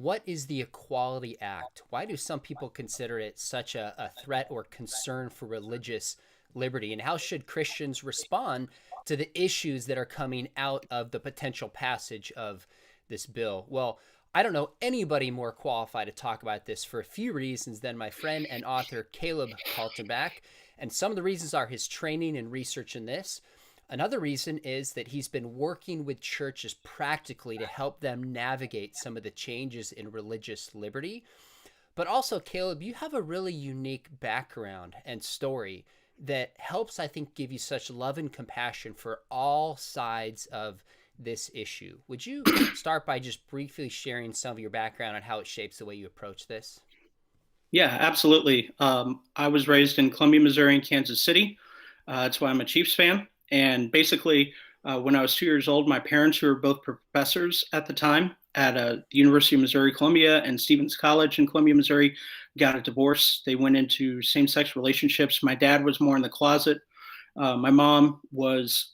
What is the Equality Act? Why do some people consider it such a threat or concern for religious liberty? And how should Christians respond to the issues that are coming out of the potential passage of this bill? Well, I don't know anybody more qualified to talk about this for a few reasons than my friend and author Caleb Kaltenbach. And some of the reasons are his training and research in this. Another reason is that he's been working with churches practically to help them navigate some of the changes in religious liberty. But also, Caleb, you have a really unique background and story that helps, I think, give you such love and compassion for all sides of this issue. Would you start by just briefly sharing some of your background and how it shapes the way you approach this? Yeah, absolutely. I was raised in Columbia, Missouri, and Kansas City. That's why I'm a Chiefs fan. And basically, when I was 2 years old, my parents, who were both professors at the time at the University of Missouri Columbia and Stevens College in Columbia, Missouri, got a divorce. They went into same-sex relationships. My dad was more in the closet. My mom was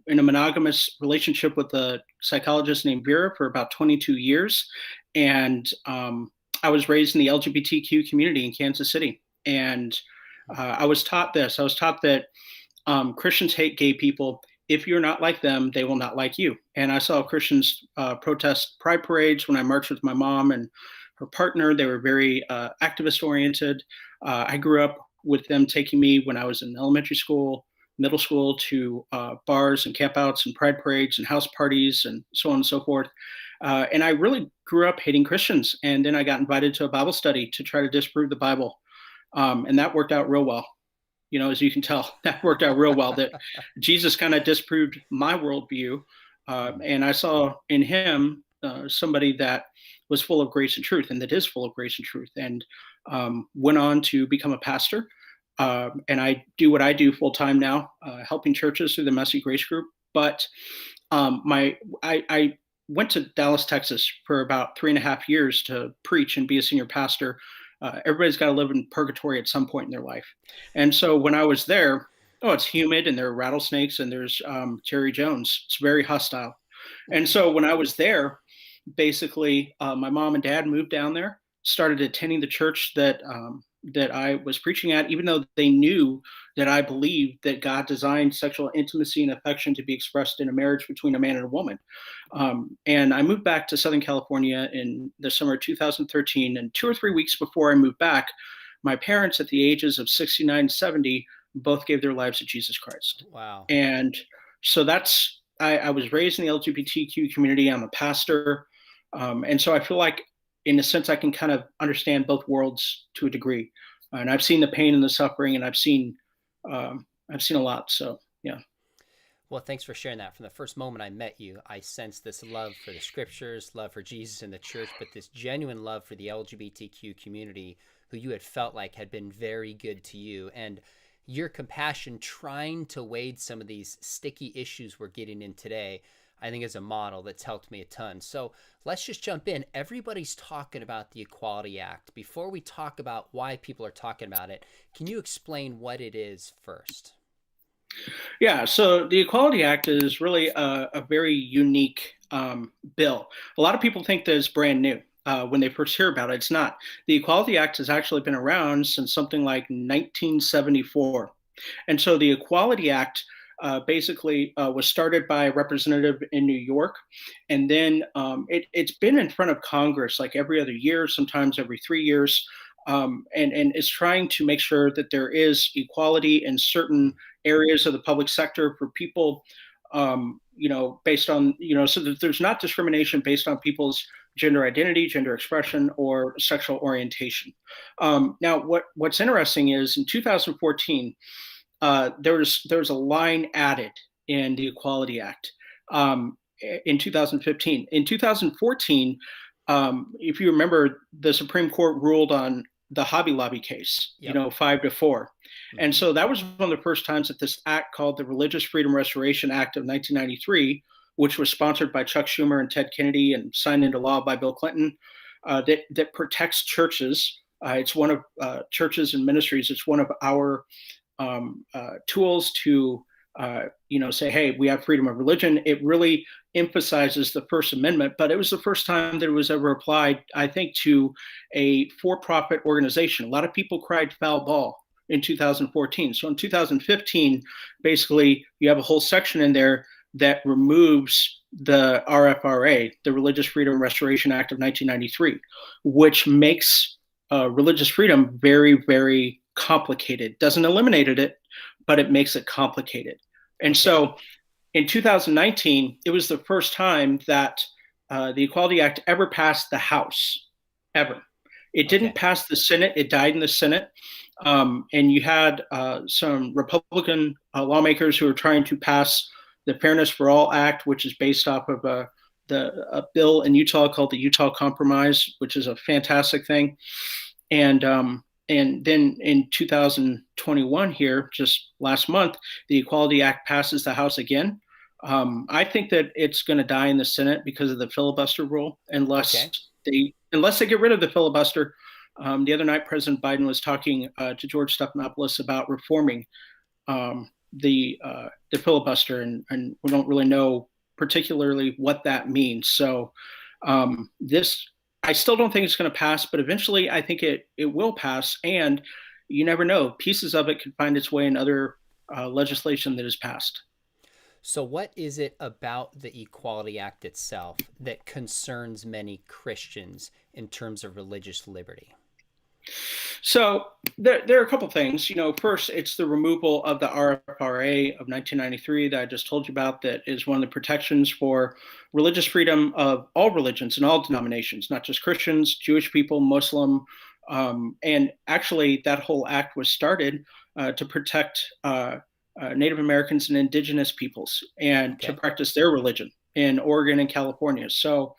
in a monogamous relationship with a psychologist named Vera for about 22 years. And I was raised in the LGBTQ community in Kansas City. And I was taught this. I was taught that Christians hate gay people. If you're not like them, they will not like you. And I saw Christians protest pride parades when I marched with my mom and her partner. They were very activist oriented. I grew up with them taking me when I was in elementary school, middle school, to bars and campouts and pride parades and house parties and so on and so forth. And I really grew up hating Christians. And then I got invited to a Bible study to try to disprove the Bible. And that worked out real well. As you can tell, that worked out real well. That Jesus kind of disproved my worldview. And I saw in him somebody that was full of grace and truth, and that is full of grace and truth, and went on to become a pastor. And I do what I do full time now, helping churches through the Messy Grace Group. But I went to Dallas, Texas for about 3.5 years to preach and be a senior pastor. Everybody's got to live in purgatory at some point in their life. And so when I was there, it's humid and there are rattlesnakes and there's Jerry Jones. It's very hostile. And so when I was there, basically, my mom and dad moved down there, started attending the church that I was preaching at, even though they knew that I believed that God designed sexual intimacy and affection to be expressed in a marriage between a man and a woman. And I moved back to Southern California in the summer of 2013. And 2 or 3 weeks before I moved back, my parents, at the ages of 69 and 70, both gave their lives to Jesus Christ. Wow. And so I was raised in the LGBTQ community. I'm a pastor. And so I feel like, in a sense, I can kind of understand both worlds to a degree. And I've seen the pain and the suffering, and I've seen a lot. So, yeah. Well, thanks for sharing that. From the first moment I met you, I sensed this love for the scriptures, love for Jesus and the church, but this genuine love for the LGBTQ community, who you had felt like had been very good to you. And your compassion trying to wade some of these sticky issues we're getting in today, I think, is a model that's helped me a ton. So let's just jump in. Everybody's talking about the Equality Act. Before we talk about why people are talking about it, can you explain what it is first? Yeah, so the Equality Act is really a very unique bill. A lot of people think that it's brand new when they first hear about it. It's not. The Equality Act has actually been around since something like 1974. And so the Equality Act basically was started by a representative in New York. And then it's been in front of Congress like every other year, sometimes every 3 years. And is trying to make sure that there is equality in certain areas of the public sector for people, based on, so that there's not discrimination based on people's gender identity, gender expression, or sexual orientation. Now, what's interesting is in 2014, there was a line added in the Equality Act in 2015. In 2014, if you remember, the Supreme Court ruled on the Hobby Lobby case, Yep. 5-4. Mm-hmm. And so that was one of the first times that this act, called the Religious Freedom Restoration Act of 1993, which was sponsored by Chuck Schumer and Ted Kennedy and signed into law by Bill Clinton, that protects churches. It's one of churches and ministries. It's one of our tools to say, hey, we have freedom of religion. It really emphasizes the First Amendment, but it was the first time that it was ever applied, I think, to a for-profit organization. A lot of people cried foul ball in 2014. So in 2015, basically, you have a whole section in there that removes the RFRA, the Religious Freedom Restoration Act of 1993, which makes religious freedom very, very complicated. Doesn't eliminate it, but it makes it complicated. And so in 2019, it was the first time that the Equality Act ever passed the House, ever. It didn't pass the Senate. It died in the Senate. And you had some Republican lawmakers who were trying to pass the Fairness for All Act, which is based off of a bill in Utah called the Utah Compromise, which is a fantastic thing. And then in 2021 here, just last month, the Equality Act passes the House again. I think that it's going to die in the Senate because of the filibuster rule, unless they get rid of the filibuster. The other night, President Biden was talking to George Stephanopoulos about reforming the filibuster, and we don't really know particularly what that means. So I still don't think it's going to pass, but eventually I think it will pass. And you never know, pieces of it could find its way in other legislation that is passed. So what is it about the Equality Act itself that concerns many Christians in terms of religious liberty? So there are a couple things. First, it's the removal of the RFRA of 1993 that I just told you about. That is one of the protections for religious freedom of all religions and all denominations, not just Christians, Jewish people, Muslim. And actually, that whole act was started to protect Native Americans and indigenous peoples and to practice their religion in Oregon and California. So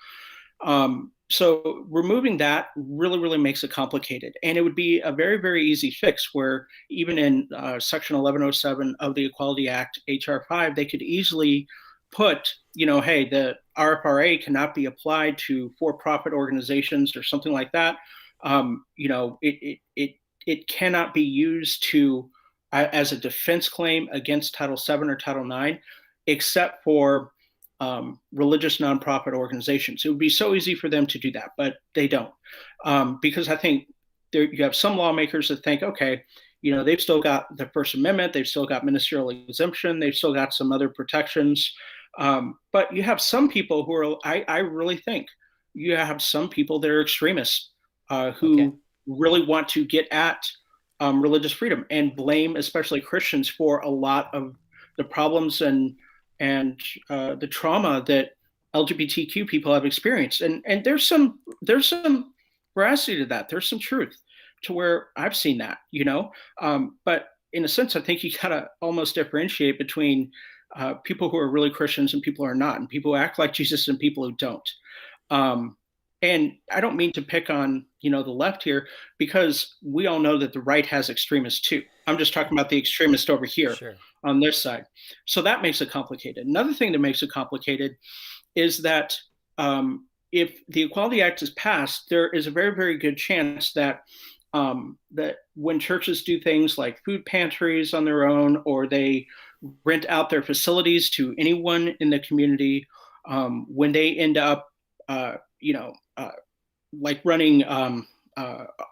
removing that really, really makes it complicated. And it would be a very, very easy fix where even in Section 1107 of the Equality Act, HR 5, they could easily put, hey, the RFRA cannot be applied to for-profit organizations or something like that. It cannot be used as a defense claim against Title VII or Title IX, except for religious nonprofit organizations. It would be so easy for them to do that, but they don't. Because I think you have some lawmakers that think, okay, they've still got the First Amendment, they've still got ministerial exemption, they've still got some other protections. But you have some people who are, I really think, you have some people that are extremists who really want to get at religious freedom and blame especially Christians for a lot of the problems and the trauma that LGBTQ people have experienced. And there's some veracity to that. There's some truth to where I've seen that, but in a sense, I think you gotta almost differentiate between people who are really Christians and people who are not, and people who act like Jesus and people who don't. And I don't mean to pick on, the left here, because we all know that the right has extremists too. I'm just talking about the extremist over here on this side. So that makes it complicated. Another thing that makes it complicated is that if the Equality Act is passed, there is a very, very good chance that that when churches do things like food pantries on their own, or they rent out their facilities to anyone in the community, when they end up, like running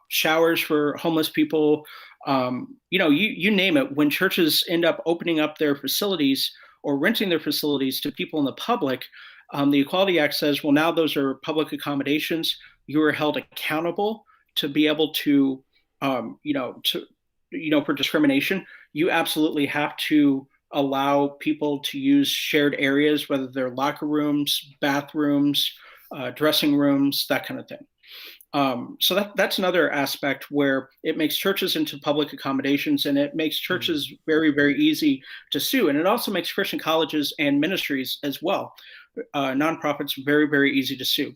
showers for homeless people, you name it, when churches end up opening up their facilities or renting their facilities to people in the public, the Equality Act says, well, now those are public accommodations. You are held accountable to be able to, for discrimination. You absolutely have to allow people to use shared areas, whether they're locker rooms, bathrooms, dressing rooms, that kind of thing. So that's another aspect where it makes churches into public accommodations, and it makes churches very, very easy to sue. And it also makes Christian colleges and ministries as well, nonprofits, very, very easy to sue.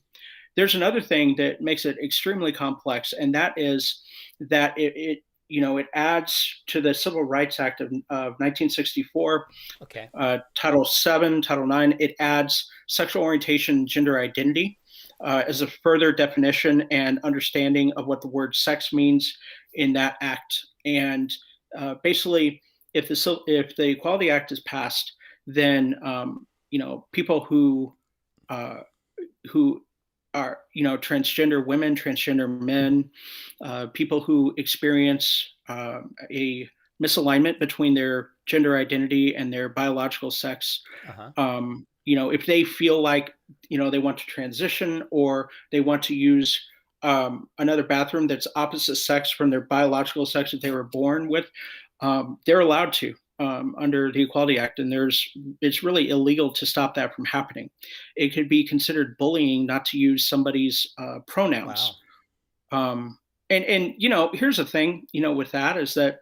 There's another thing that makes it extremely complex, and that is that it adds to the Civil Rights Act of 1964, Title VII, Title IX. It adds sexual orientation, gender identity as a further definition and understanding of what the word sex means in that act. And basically, if the Equality Act is passed, then people uh, who are, transgender women, transgender men, people who experience a misalignment between their gender identity and their biological sex. Uh-huh. If they feel like, they want to transition or they want to use another bathroom that's opposite sex from their biological sex that they were born with, they're allowed to under the Equality Act, and it's really illegal to stop that from happening. It could be considered bullying not to use somebody's Wow. pronouns. And here's the thing, with that is that,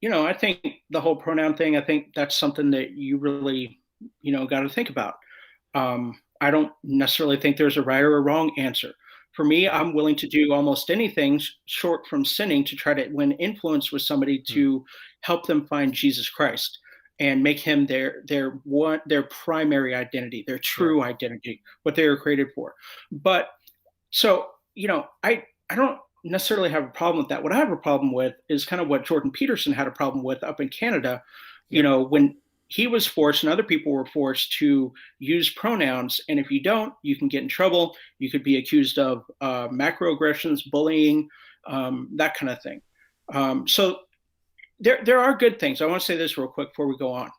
I think the whole pronoun thing, I think that's something that you really, got to think about. I don't necessarily think there's a right or a wrong answer. For me, Right. I'm willing to do almost anything short from sinning to try to win influence with somebody Hmm. to help them find Jesus Christ and make him their primary identity, their Sure. true identity, what they were created for. But so, I don't necessarily have a problem with that. What I have a problem with is kind of what Jordan Peterson had a problem with up in Canada, Yep. when he was forced and other people were forced to use pronouns. And if you don't, you can get in trouble. You could be accused of macroaggressions, bullying, that kind of thing. So there are good things. I want to say this real quick before we go on.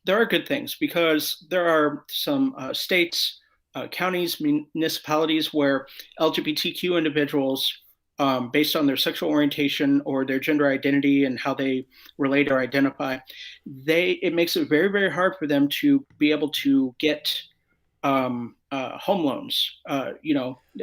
There are good things because there are some states, counties, municipalities where LGBTQ individuals, based on their sexual orientation or their gender identity and how they relate or identify, it makes it very, very hard for them to be able to get home loans.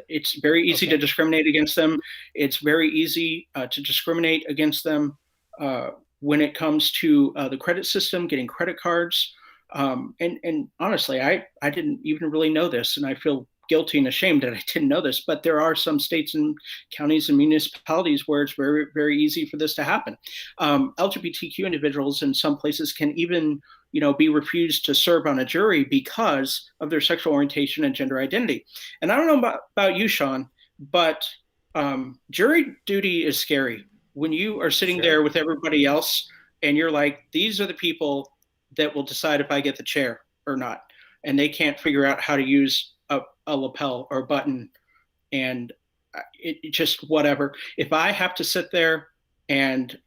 It's very easy to Okay. discriminate against them. It's very easy to discriminate against them uh, when it comes to the credit system, getting credit cards. And honestly, I didn't even really know this, and I feel guilty and ashamed that I didn't know this. But there are some states and counties and municipalities where it's very, very easy for this to happen. LGBTQ individuals in some places can even be refused to serve on a jury because of their sexual orientation and gender identity. And I don't know about you, Sean, but jury duty is scary when you are sitting there Sure. with everybody else and you're like, these are the people that will decide if I get the chair or not. And they can't figure out how to use a lapel or a button and it just whatever. If I have to sit there and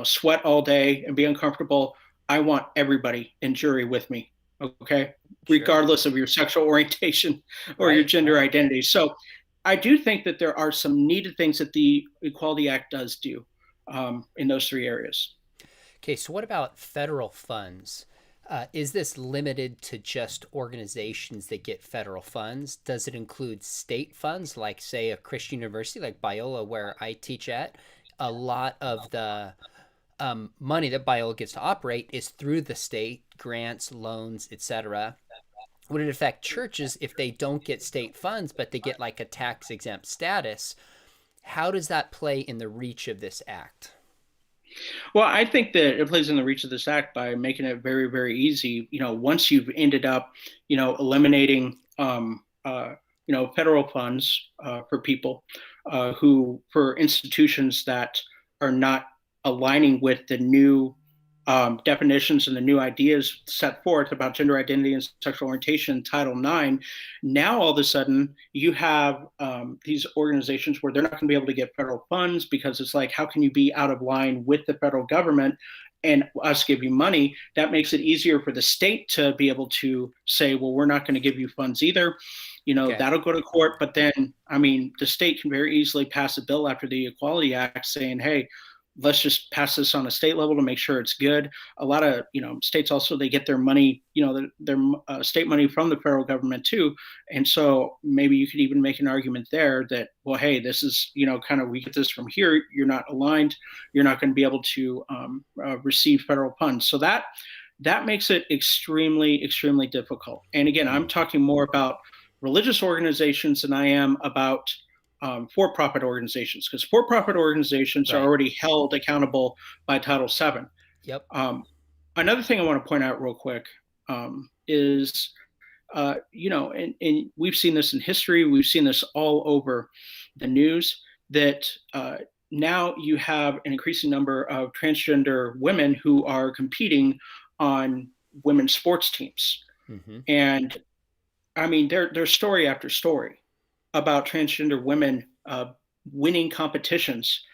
sweat all day and be uncomfortable, I want everybody in jury with me. Okay, Sure. regardless of your sexual orientation or your Right. gender Right. identity. So I do think that there are some needed things that the Equality Act does do in those three areas. Okay, so what about federal funds? Is this limited to just organizations that get federal funds? Does it include state funds, like, say, a Christian university like Biola, where I teach at? A lot of the money that Biola gets to operate is through the state, grants, loans, etc. Would it affect churches if they don't get state funds, but they get like a tax exempt status? How does that play in the reach of this act? Well, I think that it plays in the reach of this act by making it very, very easy. Once you've ended up, eliminating, federal funds for people for institutions that are not aligning with the new definitions and the new ideas set forth about gender identity and sexual orientation, Title IX. Now, all of a sudden, you have these organizations where they're not going to be able to get federal funds because it's like, how can you be out of line with the federal government and us give you money? That makes it easier for the state to be able to say, well, we're not going to give you funds either. Okay. That'll go to court. But then, I mean, the state can very easily pass a bill after the Equality Act saying, hey, let's just pass this on a state level to make sure it's good. A lot of states also, they get their money, their state money from the federal government too, and so maybe you could even make an argument there that, well, hey, this is kind of, we get this from here. You're not aligned. You're not going to be able to receive federal funds. So that makes it extremely, extremely difficult. And again, I'm Mm, talking more about religious organizations than I am about for-profit organizations, because for-profit organizations are right. already held accountable by Title VII. Yep. Um, Another thing I want to point out real quick is, and we've seen this in history, we've seen this all over the news, that now you have an increasing number of transgender women who are competing on women's sports teams. Hmm. And I mean, there's story after story about transgender women winning competitions.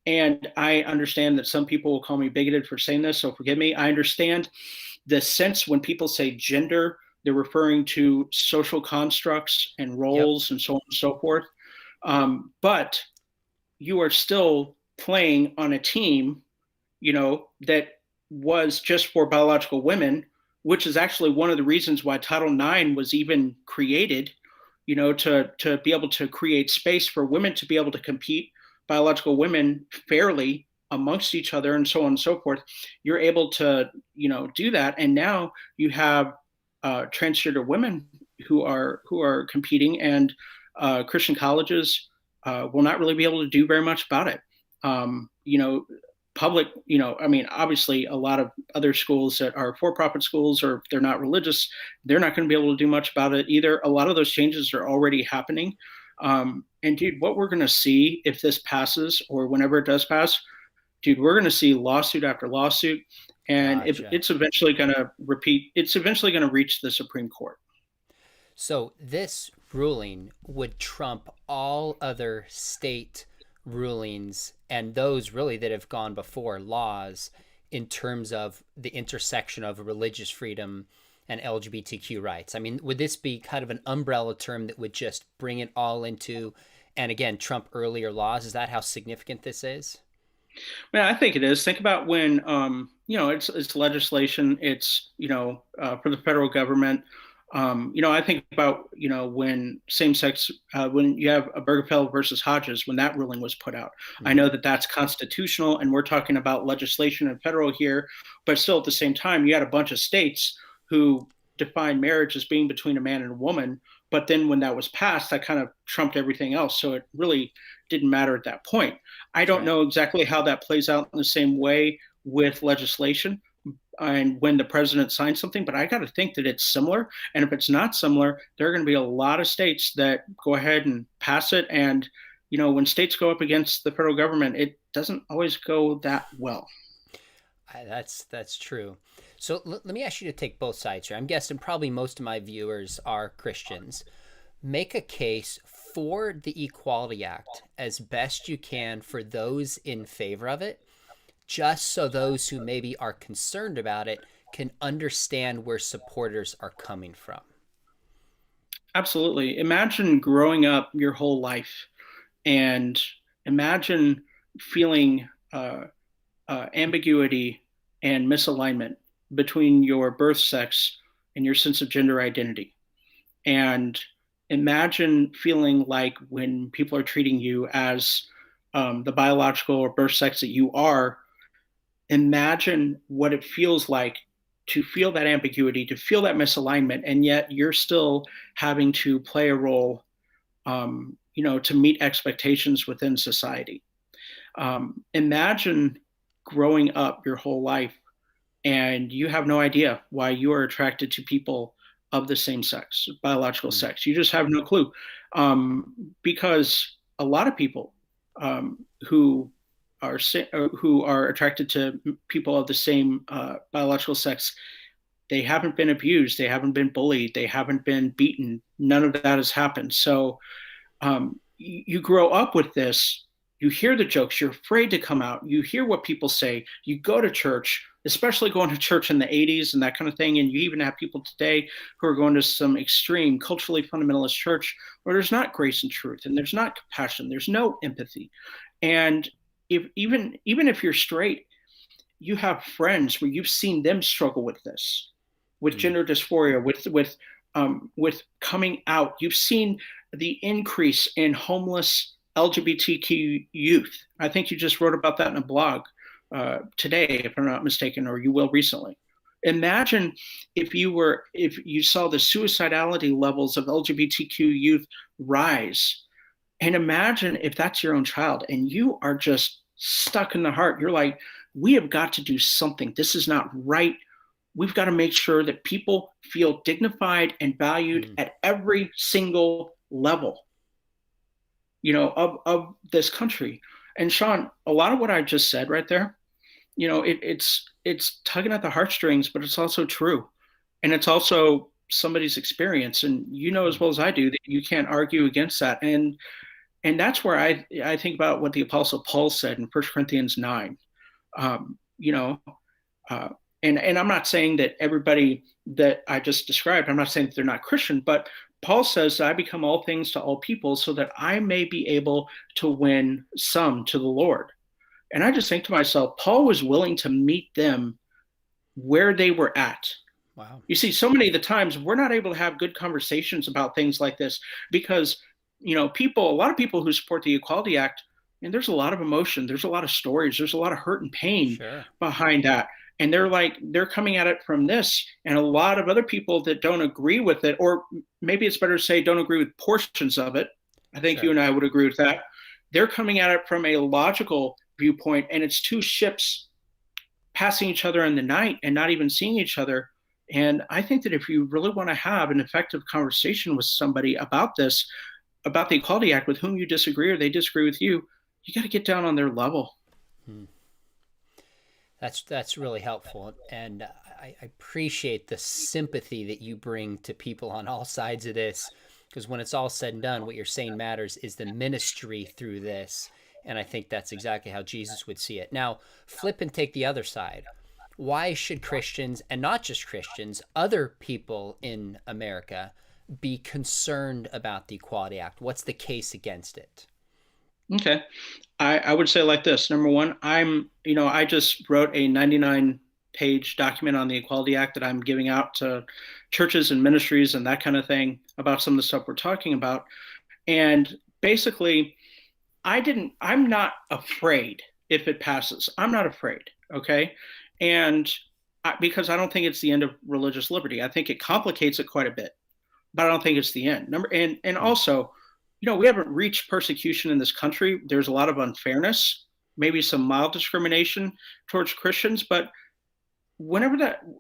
And I understand that some people will call me bigoted for saying this, so forgive me. I understand the sense when people say gender, they're referring to social constructs and Yep. roles and so on and so forth. But you are still playing on a team, that was just for biological women, which is actually one of the reasons why Title IX was even created, to be able to create space for women to be able to compete, biological women, fairly amongst each other and so on and so forth. You're able to, do that. And now you have transgender women who are competing, and Christian colleges will not really be able to do very much about it. Public, I mean, obviously a lot of other schools that are for-profit schools, or if they're not religious, they're not going to be able to do much about it either. A lot of those changes are already happening. And dude, what we're going to see if this passes, or whenever it does pass, dude, we're going to see lawsuit after lawsuit. And Gotcha. it's eventually going to it's eventually going to reach the Supreme Court. So this ruling would trump all other state rulings and those really that have gone before laws in terms of the intersection of religious freedom and LGBTQ rights. I mean, would this be kind of an umbrella term that would just bring it all into, and again, trump earlier laws? Is that how significant this is? Yeah, I think it is. Think about when, it's legislation. It's, for the federal government. I think about, when same-sex, when you have a Obergefell versus Hodges, when that ruling was put out. I Mm-hmm. know that that's constitutional, and we're talking about legislation and federal here, but still at the same time, you had a bunch of states who defined marriage as being between a man and a woman. But then when that was passed, that kind of trumped everything else. So it really didn't matter at that point. I don't Right. know exactly how that plays out in the same way with legislation and when the president signs something, but I got to think that it's similar. And if it's not similar, there are going to be a lot of states that go ahead and pass it. And, when states go up against the federal government, it doesn't always go that well. That's true. So let me ask you to take both sides here. I'm guessing probably most of my viewers are Christians. Make a case for the Equality Act as best you can for those in favor of it, just so those who maybe are concerned about it can understand where supporters are coming from. Absolutely. Imagine growing up your whole life, and imagine feeling ambiguity and misalignment between your birth sex and your sense of gender identity. And imagine feeling like when people are treating you as the biological or birth sex that you are, imagine what it feels like to feel that ambiguity, to feel that misalignment, and yet you're still having to play a role, to meet expectations within society. Imagine growing up your whole life and you have no idea why you are attracted to people of the same sex, biological Mm. sex. You just have no clue. Because a lot of people who who are attracted to people of the same biological sex, they haven't been abused, they haven't been bullied, they haven't been beaten. None of that has happened. So you grow up with this. You hear the jokes. You're afraid to come out. You hear what people say. You go to church, especially going to church in the 80s and that kind of thing. And you even have people today who are going to some extreme culturally fundamentalist church where there's not grace and truth, and there's not compassion. There's no empathy. And if even if you're straight, you have friends where you've seen them struggle with this, with Mm. gender dysphoria, with coming out. You've seen the increase in homeless LGBTQ youth. I think you just wrote about that in a blog today, if I'm not mistaken, or you will recently. Imagine if you saw the suicidality levels of LGBTQ youth rise, and imagine if that's your own child and you are just stuck in the heart. You're like, we have got to do something. This is not right. We've got to make sure that people feel dignified and valued Mm. at every single level, of this country. And Sean, a lot of what I just said right there, it's tugging at the heartstrings, but it's also true. And it's also, somebody's experience, and you know as well as I do that you can't argue against that. And that's where I think about what the Apostle Paul said in 1 Corinthians 9. You know, uh, and I'm not saying that everybody that I just described, I'm not saying that they're not Christian, but Paul says that I become all things to all people so that I may be able to win some to the Lord. And I just think to myself, Paul was willing to meet them where they were at. Wow. You see, so many of the times we're not able to have good conversations about things like this because, a lot of people who support the Equality Act, and there's a lot of emotion, there's a lot of stories, there's a lot of hurt and pain Sure. behind that. And they're coming at it from this, and a lot of other people that don't agree with it, or maybe it's better to say don't agree with portions of it. I think Sure. you and I would agree with that. They're coming at it from a logical viewpoint, and it's two ships passing each other in the night and not even seeing each other. And I think that if you really want to have an effective conversation with somebody about this, about the Equality Act, with whom you disagree or they disagree with you, you got to get down on their level. Hmm. That's really helpful, and I appreciate the sympathy that you bring to people on all sides of this, because when it's all said and done, what you're saying matters is the ministry through this, and I think that's exactly how Jesus would see it. Now, flip and take the other side. Why should Christians, and not just Christians, other people in America, be concerned about the Equality Act? What's the case against it? Okay. I would say like this. Number one, I just wrote a 99-page document on the Equality Act that I'm giving out to churches and ministries and that kind of thing about some of the stuff we're talking about. And basically, I'm not afraid if it passes. I'm not afraid. Okay. And because I don't think it's the end of religious liberty. I think it complicates it quite a bit, but I don't think it's the end. And also, we haven't reached persecution in this country. There's a lot of unfairness, maybe some mild discrimination towards Christians, but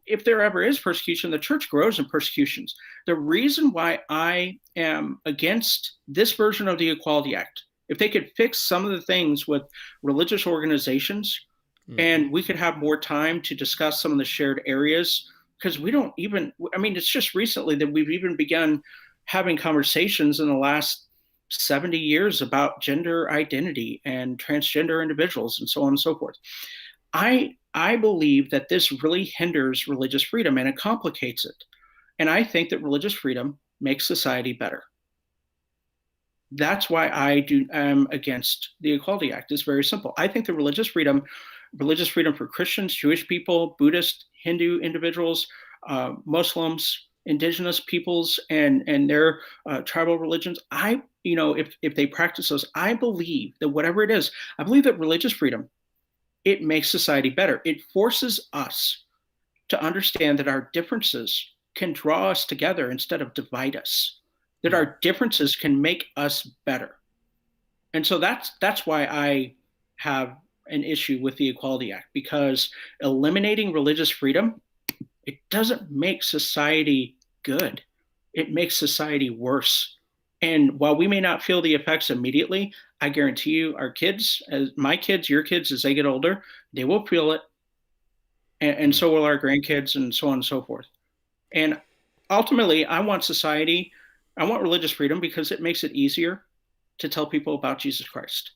if there ever is persecution, the church grows in persecutions. The reason why I am against this version of the Equality Act, if they could fix some of the things with religious organizations, and we could have more time to discuss some of the shared areas, because it's just recently that we've even begun having conversations in the last 70 years about gender identity and transgender individuals and so on and so forth. I believe that this really hinders religious freedom and it complicates it. And I think that religious freedom makes society better. That's why I am against the Equality Act. It's very simple. I think that religious freedom for Christians, Jewish people, Buddhist, Hindu individuals, Muslims, indigenous peoples, and their tribal religions. If they practice those, I believe that whatever it is, I believe that religious freedom, it makes society better. It forces us to understand that our differences can draw us together instead of divide us. That our differences can make us better. And so that's why I have an issue with the Equality Act, because eliminating religious freedom, it doesn't make society good. It makes society worse. And while we may not feel the effects immediately, I guarantee you our kids, as my kids, your kids, as they get older, they will feel it. And so will our grandkids and so on and so forth. And ultimately, I want religious freedom because it makes it easier to tell people about Jesus Christ.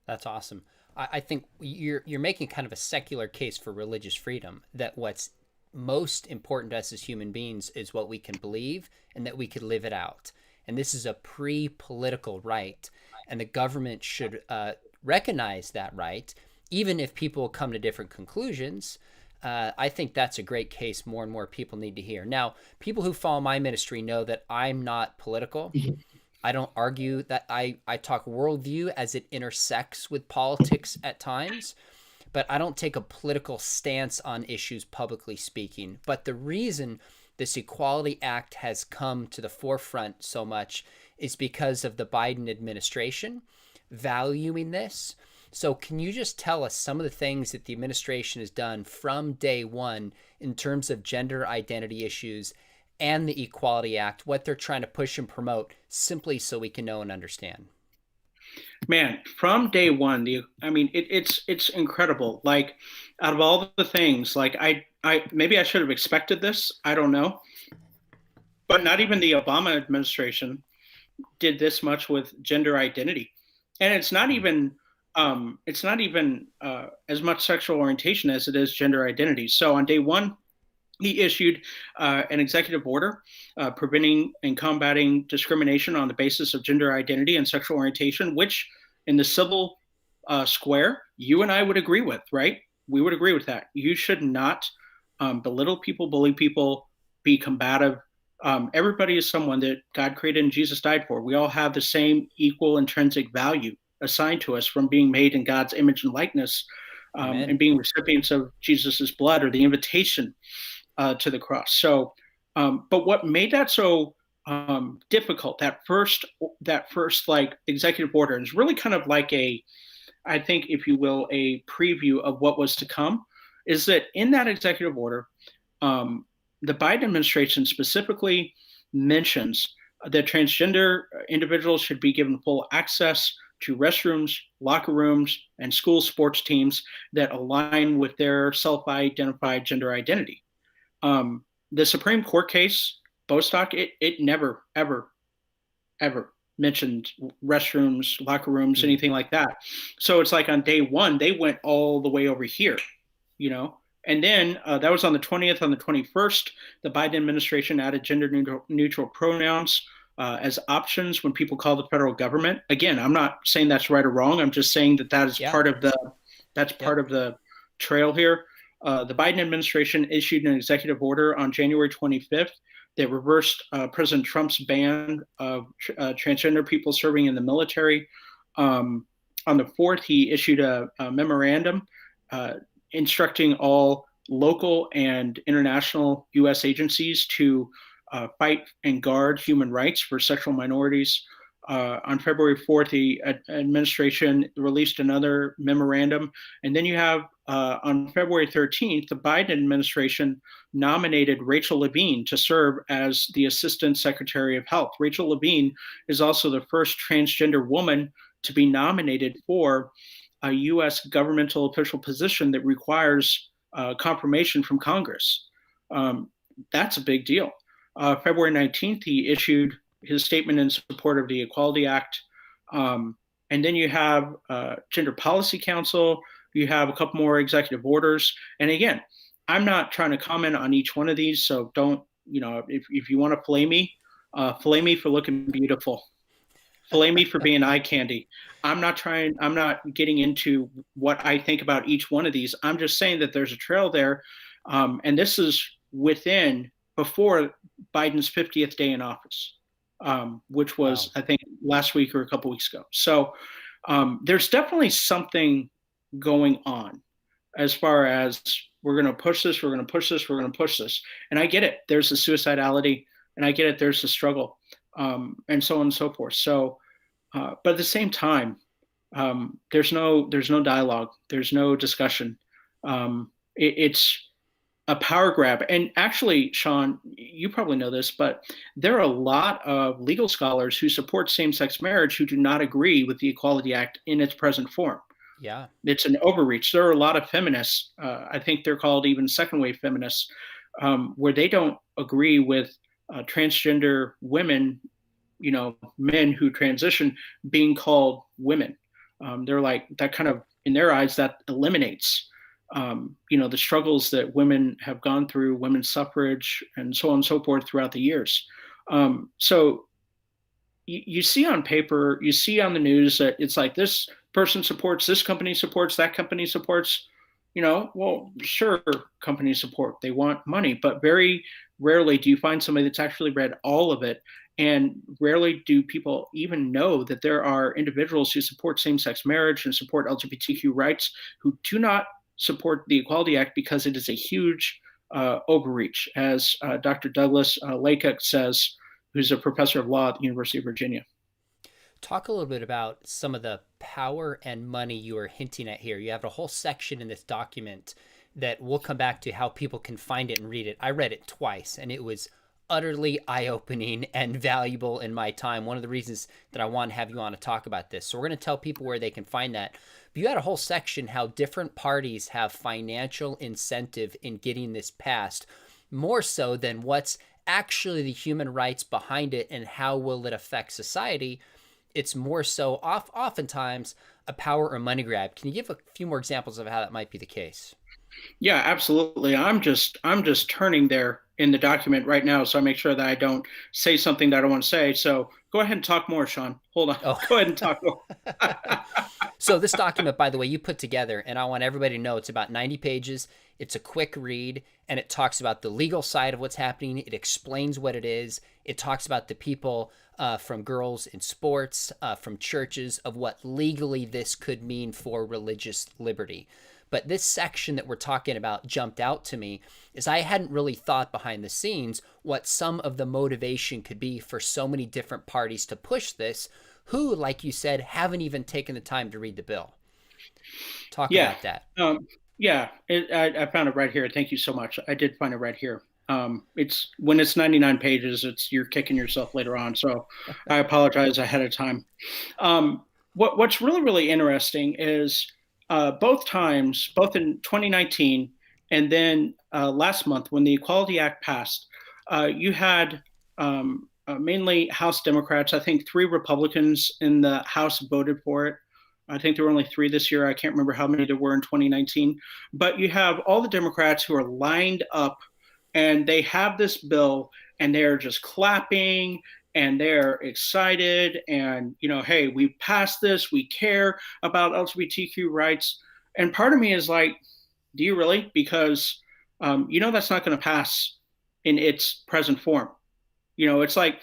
That's awesome. I think you're making kind of a secular case for religious freedom, that what's most important to us as human beings is what we can believe and that we could live it out. And this is a pre-political right, and the government should recognize that right, even if people come to different conclusions. I think that's a great case more and more people need to hear. Now, people who follow my ministry know that I'm not political. I don't argue that. I talk worldview as it intersects with politics at times, but I don't take a political stance on issues publicly speaking. But the reason this Equality Act has come to the forefront so much is because of the Biden administration valuing this. So can you just tell us some of the things that the administration has done from day one in terms of gender identity issues and the Equality Act, what they're trying to push and promote, simply so we can know and understand? Man, from day one, it's incredible. Like, out of all the things, like I maybe I should have expected this. I don't know, but not even the Obama administration did this much with gender identity, and it's not even as much sexual orientation as it is gender identity. So on day one, he issued an executive order preventing and combating discrimination on the basis of gender identity and sexual orientation, which in the civil square, you and I would agree with, right? We would agree with that. You should not belittle people, bully people, be combative. Everybody is someone that God created and Jesus died for. We all have the same equal intrinsic value assigned to us from being made in God's image and likeness, Amen. and being recipients of Jesus's blood, or the invitation to the cross. So, but what made that so difficult, that first like executive order, is really kind of like I think, if you will, a preview of what was to come. Is that in that executive order, um, the Biden administration specifically mentions that transgender individuals should be given full access to restrooms, locker rooms, and school sports teams that align with their self-identified gender identity. The Supreme Court case, Bostock, it never, ever, ever mentioned restrooms, locker rooms, Hmm. anything like that. So it's like on day one, they went all the way over here, you know? And then that was on the 20th. On the 21st, the Biden administration added gender neutral pronouns as options when people call the federal government. Again, I'm not saying that's right or wrong. I'm just saying that that is Yeah. part of the that's Yep. part of the trail here. The Biden administration issued an executive order on January 25th that reversed President Trump's ban of transgender people serving in the military. On the 4th, he issued a memorandum uh, instructing all local and international U.S. agencies to fight and guard human rights for sexual minorities. On February 4th, the administration released another memorandum. And then you have on February 13th, the Biden administration nominated Rachel Levine to serve as the Assistant Secretary of Health. Rachel Levine is also the first transgender woman to be nominated for a U.S. governmental official position that requires confirmation from Congress. Um, that's a big deal. February 19th, he issued his statement in support of the Equality Act. And then you have Gender Policy Council. You have a couple more executive orders. And again, I'm not trying to comment on each one of these, so don't, if you want to fillet me for looking beautiful, fillet me for being eye candy. I'm not getting into what I think about each one of these. I'm just saying that there's a trail there. And this is before Biden's 50th day in office, which was, Wow. I think, last week or a couple weeks ago. So there's definitely something going on as far as we're going to push this, we're going to push this, we're going to push this. And I get it. There's the suicidality, and I get it. There's the struggle, and so on and so forth. So, but at the same time, there's no dialogue, there's no discussion. It's a power grab. And actually, Sean, you probably know this, but there are a lot of legal scholars who support same-sex marriage who do not agree with the Equality Act in its present form. Yeah. It's an overreach. There are a lot of feminists, I think they're called even second wave feminists, where they don't agree with transgender women, men who transition, being called women. They're like, that kind of, in their eyes, that eliminates, the struggles that women have gone through, women's suffrage, and so on and so forth throughout the years. So you see on paper, you see on the news that it's like this person supports, this company supports, that company supports. Well, sure, companies support, they want money, but very rarely do you find somebody that's actually read all of it. And rarely do people even know that there are individuals who support same-sex marriage and support LGBTQ rights who do not support the Equality Act because it is a huge overreach, as Dr. Douglas Laycock says, who's a professor of law at the University of Virginia. Talk a little bit about some of the power and money you are hinting at here. You have a whole section in this document that we'll come back to how people can find it and read it. I read it twice, and it was utterly eye-opening and valuable in my time. One of the reasons that I want to have you on to talk about this. So we're going to tell people where they can find that. But you had a whole section how different parties have financial incentive in getting this passed, more so than what's actually the human rights behind it and how will it affect society. It's more so oftentimes a power or money grab. Can you give a few more examples of how that might be the case? Yeah, absolutely. I'm just turning there in the document right now, so I make sure that I don't say something that I don't want to say. So go ahead and talk more, Sean. Hold on. Oh, Go ahead and talk more. so this document, by the way, you put together, and I want everybody to know it's about 90 pages. It's a quick read, and it talks about the legal side of what's happening. It explains what it is. It talks about the people from girls in sports, from churches, of what legally this could mean for religious liberty. But this section that we're talking about jumped out to me is I hadn't really thought behind the scenes what some of the motivation could be for so many different parties to push this, who, like you said, haven't even taken the time to read the bill. Talk Yeah. about that. Yeah, I found it right here. Thank you so much. I did find it right here. It's when it's 99 pages, it's you're kicking yourself later on. So I apologize ahead of time. What's really, really interesting is both times, both in 2019 and then last month when the Equality Act passed, you had mainly House Democrats. I think three Republicans in the House voted for it. I think there were only three this year. I can't remember how many there were in 2019. But you have all the Democrats who are lined up and they have this bill and they're just clapping and they're excited and, hey, we passed this. We care about LGBTQ rights. And part of me is like, do you really? Because, that's not going to pass in its present form. It's like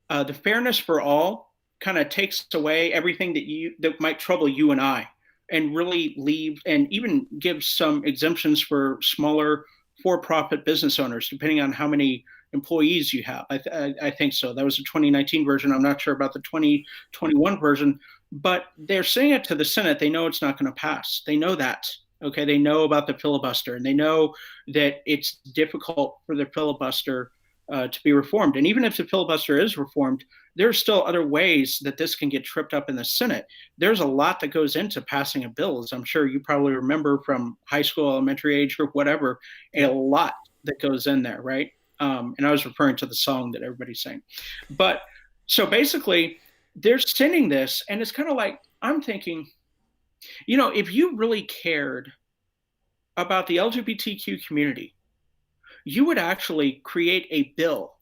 the fairness for all kind of takes away everything that might trouble you and I, and really leave and even give some exemptions for smaller for-profit business owners, depending on how many employees you have. I think so. That was the 2019 version. I'm not sure about the 2021 version, but they're saying it to the Senate. They know it's not going to pass. They know that. Okay, they know about the filibuster, and they know that it's difficult for the filibuster to be reformed. And even if the filibuster is reformed, there are still other ways that this can get tripped up in the Senate. There's a lot that goes into passing a bill, as I'm sure you probably remember from high school, elementary age, or whatever, a lot that goes in there, right? And I was referring to the song that everybody sang. But so basically, they're sending this, and it's kind of like, I'm thinking, if you really cared about the LGBTQ community, you would actually create a bill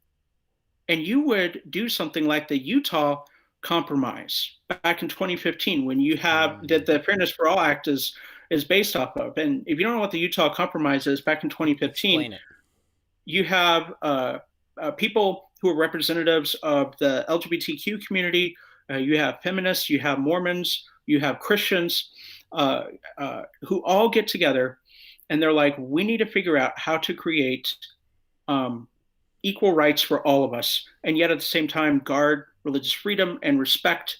and you would do something like the Utah Compromise back in 2015, when you have that the Fairness for All Act is based off of. And if you don't know what the Utah Compromise is, back in 2015, you have people who are representatives of the LGBTQ community. You have feminists, you have Mormons, you have Christians who all get together and they're like, we need to figure out how to create equal rights for all of us, and yet at the same time guard religious freedom and respect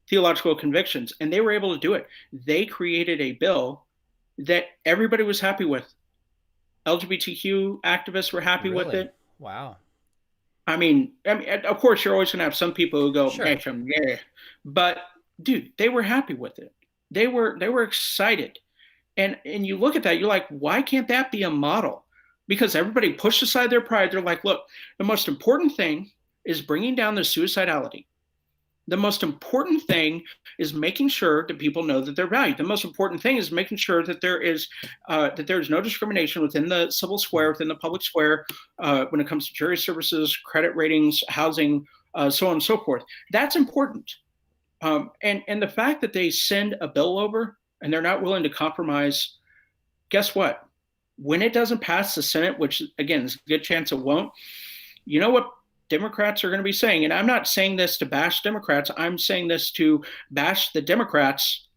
theological convictions. And they were able to do it. They created a bill that everybody was happy with. LGBTQ activists were happy with it. Wow. I mean, of course, you're always going to have some people who go, sure. Yeah. But dude, they were happy with it. They were excited. And you look at that, you're like, why can't that be a model? Because everybody pushed aside their pride. They're like, look, the most important thing is bringing down the suicidality. The most important thing is making sure that people know that they're valued. The most important thing is making sure that there is no discrimination within the civil square, within the public square, when it comes to jury services, credit ratings, housing, so on and so forth. That's important. And the fact that they send a bill over and they're not willing to compromise, guess what? When it doesn't pass the Senate, which again is a good chance it won't, you know what Democrats are going to be saying? And I'm not saying this to bash Democrats. I'm saying this to bash the Democrats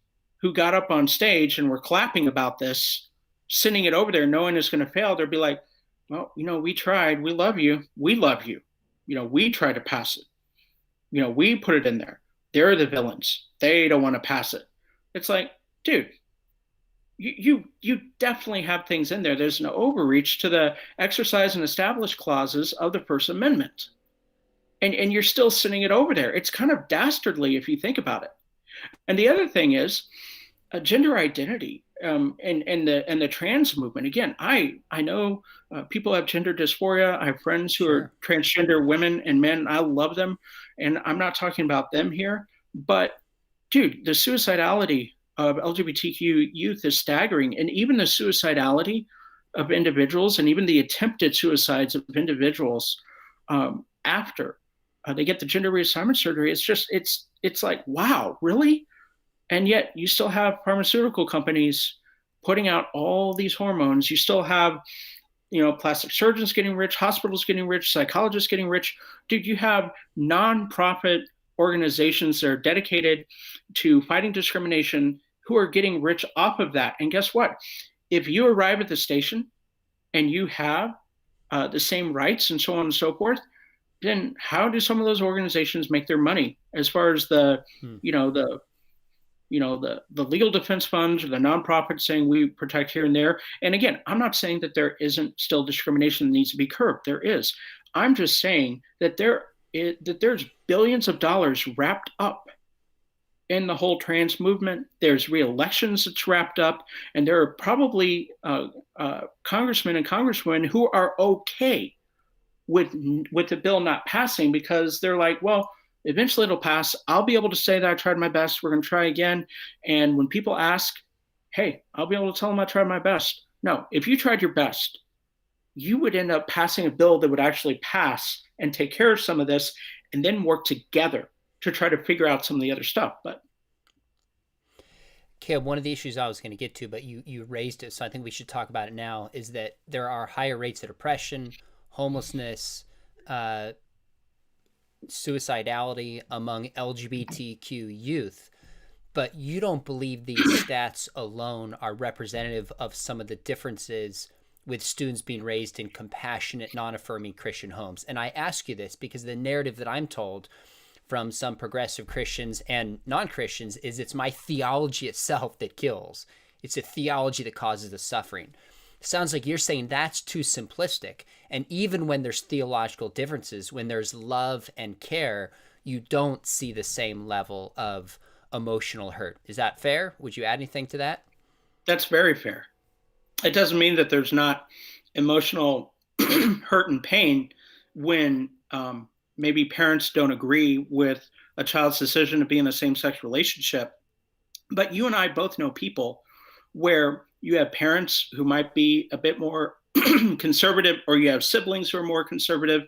who got up on stage and were clapping about this, sending it over there knowing it's going to fail. They'll be like, well, we tried. We love you. We love you. We tried to pass it. We put it in there. They're the villains. They don't want to pass it. It's like, dude, you definitely have things in there. There's an overreach to the exercise and establish clauses of the First Amendment. And you're still sending it over there. It's kind of dastardly if you think about it. And the other thing is gender identity, and the trans movement. Again, I know people have gender dysphoria. I have friends who Sure. are transgender women and men. I love them, and I'm not talking about them here. But dude, the suicidality of LGBTQ youth is staggering, and even the suicidality of individuals, and even the attempted suicides of individuals after they get the gender reassignment surgery. It's like, wow, really? And yet you still have pharmaceutical companies putting out all these hormones. You still have, plastic surgeons getting rich, hospitals getting rich, psychologists getting rich. Dude, you have nonprofit organizations that are dedicated to fighting discrimination who are getting rich off of that. And guess what? If you arrive at the station and you have the same rights and so on and so forth, then how do some of those organizations make their money as far as the, Hmm. you know, the legal defense funds or the nonprofits saying we protect here and there. And again, I'm not saying that there isn't still discrimination that needs to be curbed. There is. I'm just saying that there's billions of dollars wrapped up in the whole trans movement. There's re-elections that's wrapped up, and there are probably congressmen and congresswomen who are okay with the bill not passing because they're like, well, eventually it'll pass. I'll be able to say that I tried my best. We're going to try again. And when people ask, hey, I'll be able to tell them I tried my best. No, if you tried your best, you would end up passing a bill that would actually pass and take care of some of this and then work together to try to figure out some of the other stuff. But Caleb, one of the issues I was going to get to, but you raised it, so I think we should talk about it now, is that there are higher rates of depression, homelessness, suicidality among LGBTQ youth, but you don't believe these stats alone are representative of some of the differences with students being raised in compassionate, non-affirming Christian homes. And I ask you this because the narrative that I'm told from some progressive Christians and non-Christians is it's my theology itself that kills. It's a theology that causes the suffering. Sounds like you're saying that's too simplistic. And even when there's theological differences, when there's love and care, you don't see the same level of emotional hurt. Is that fair? Would you add anything to that? that's very fair. It doesn't mean that there's not emotional hurt and pain when maybe parents don't agree with a child's decision to be in a same-sex relationship. But you and I both know people where you have parents who might be a bit more conservative, or you have siblings who are more conservative,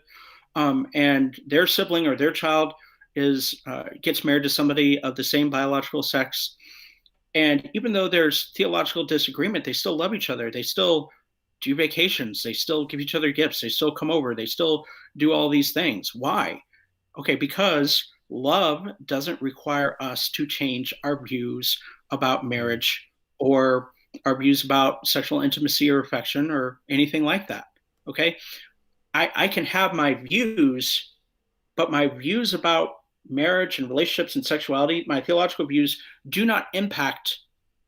and their sibling or their child is gets married to somebody of the same biological sex. And even though there's theological disagreement, they still love each other. They still do vacations. They still give each other gifts. They still come over. They still do all these things. Why? Okay, because love doesn't require us to change our views about marriage or our views about sexual intimacy or affection or anything like that. Okay, I can have my views, but my views about marriage and relationships and sexuality, my theological views, do not impact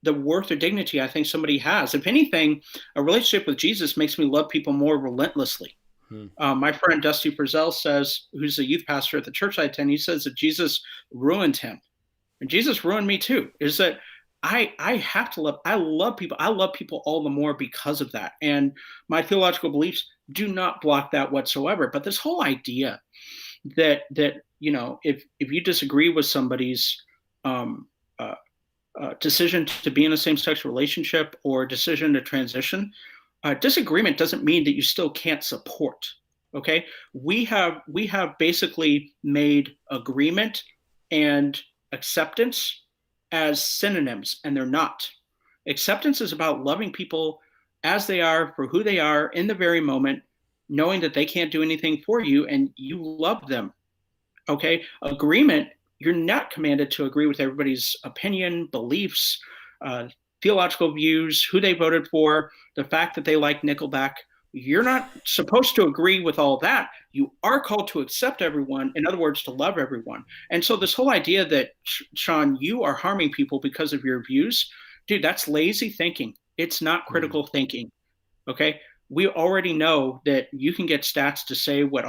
the worth or dignity I think somebody has. If anything, a relationship with Jesus makes me love people more relentlessly. Hmm. My friend Dusty Frizzell says, who's a youth pastor at the church I attend, he says that Jesus ruined him. And Jesus ruined me too. Is that I have to love, I love people. I love people all the more because of that. And my theological beliefs do not block that whatsoever. But this whole idea that if you disagree with somebody's um, decision to be in a same-sex relationship or decision to transition, disagreement doesn't mean that you still can't support. Okay, we have basically made agreement and acceptance as synonyms, and they're not. Acceptance is about loving people as they are for who they are in the very moment, knowing that they can't do anything for you and you love them. Okay, agreement, you're not commanded to agree with everybody's opinion, beliefs, theological views, who they voted for, the fact that they like Nickelback. You're not supposed to agree with all that. You are called to accept everyone, in other words, to love everyone. And so this whole idea that, Sean, you are harming people because of your views, Dude, that's lazy thinking. It's not Mm. critical thinking. Okay. We already know that you can get stats to say what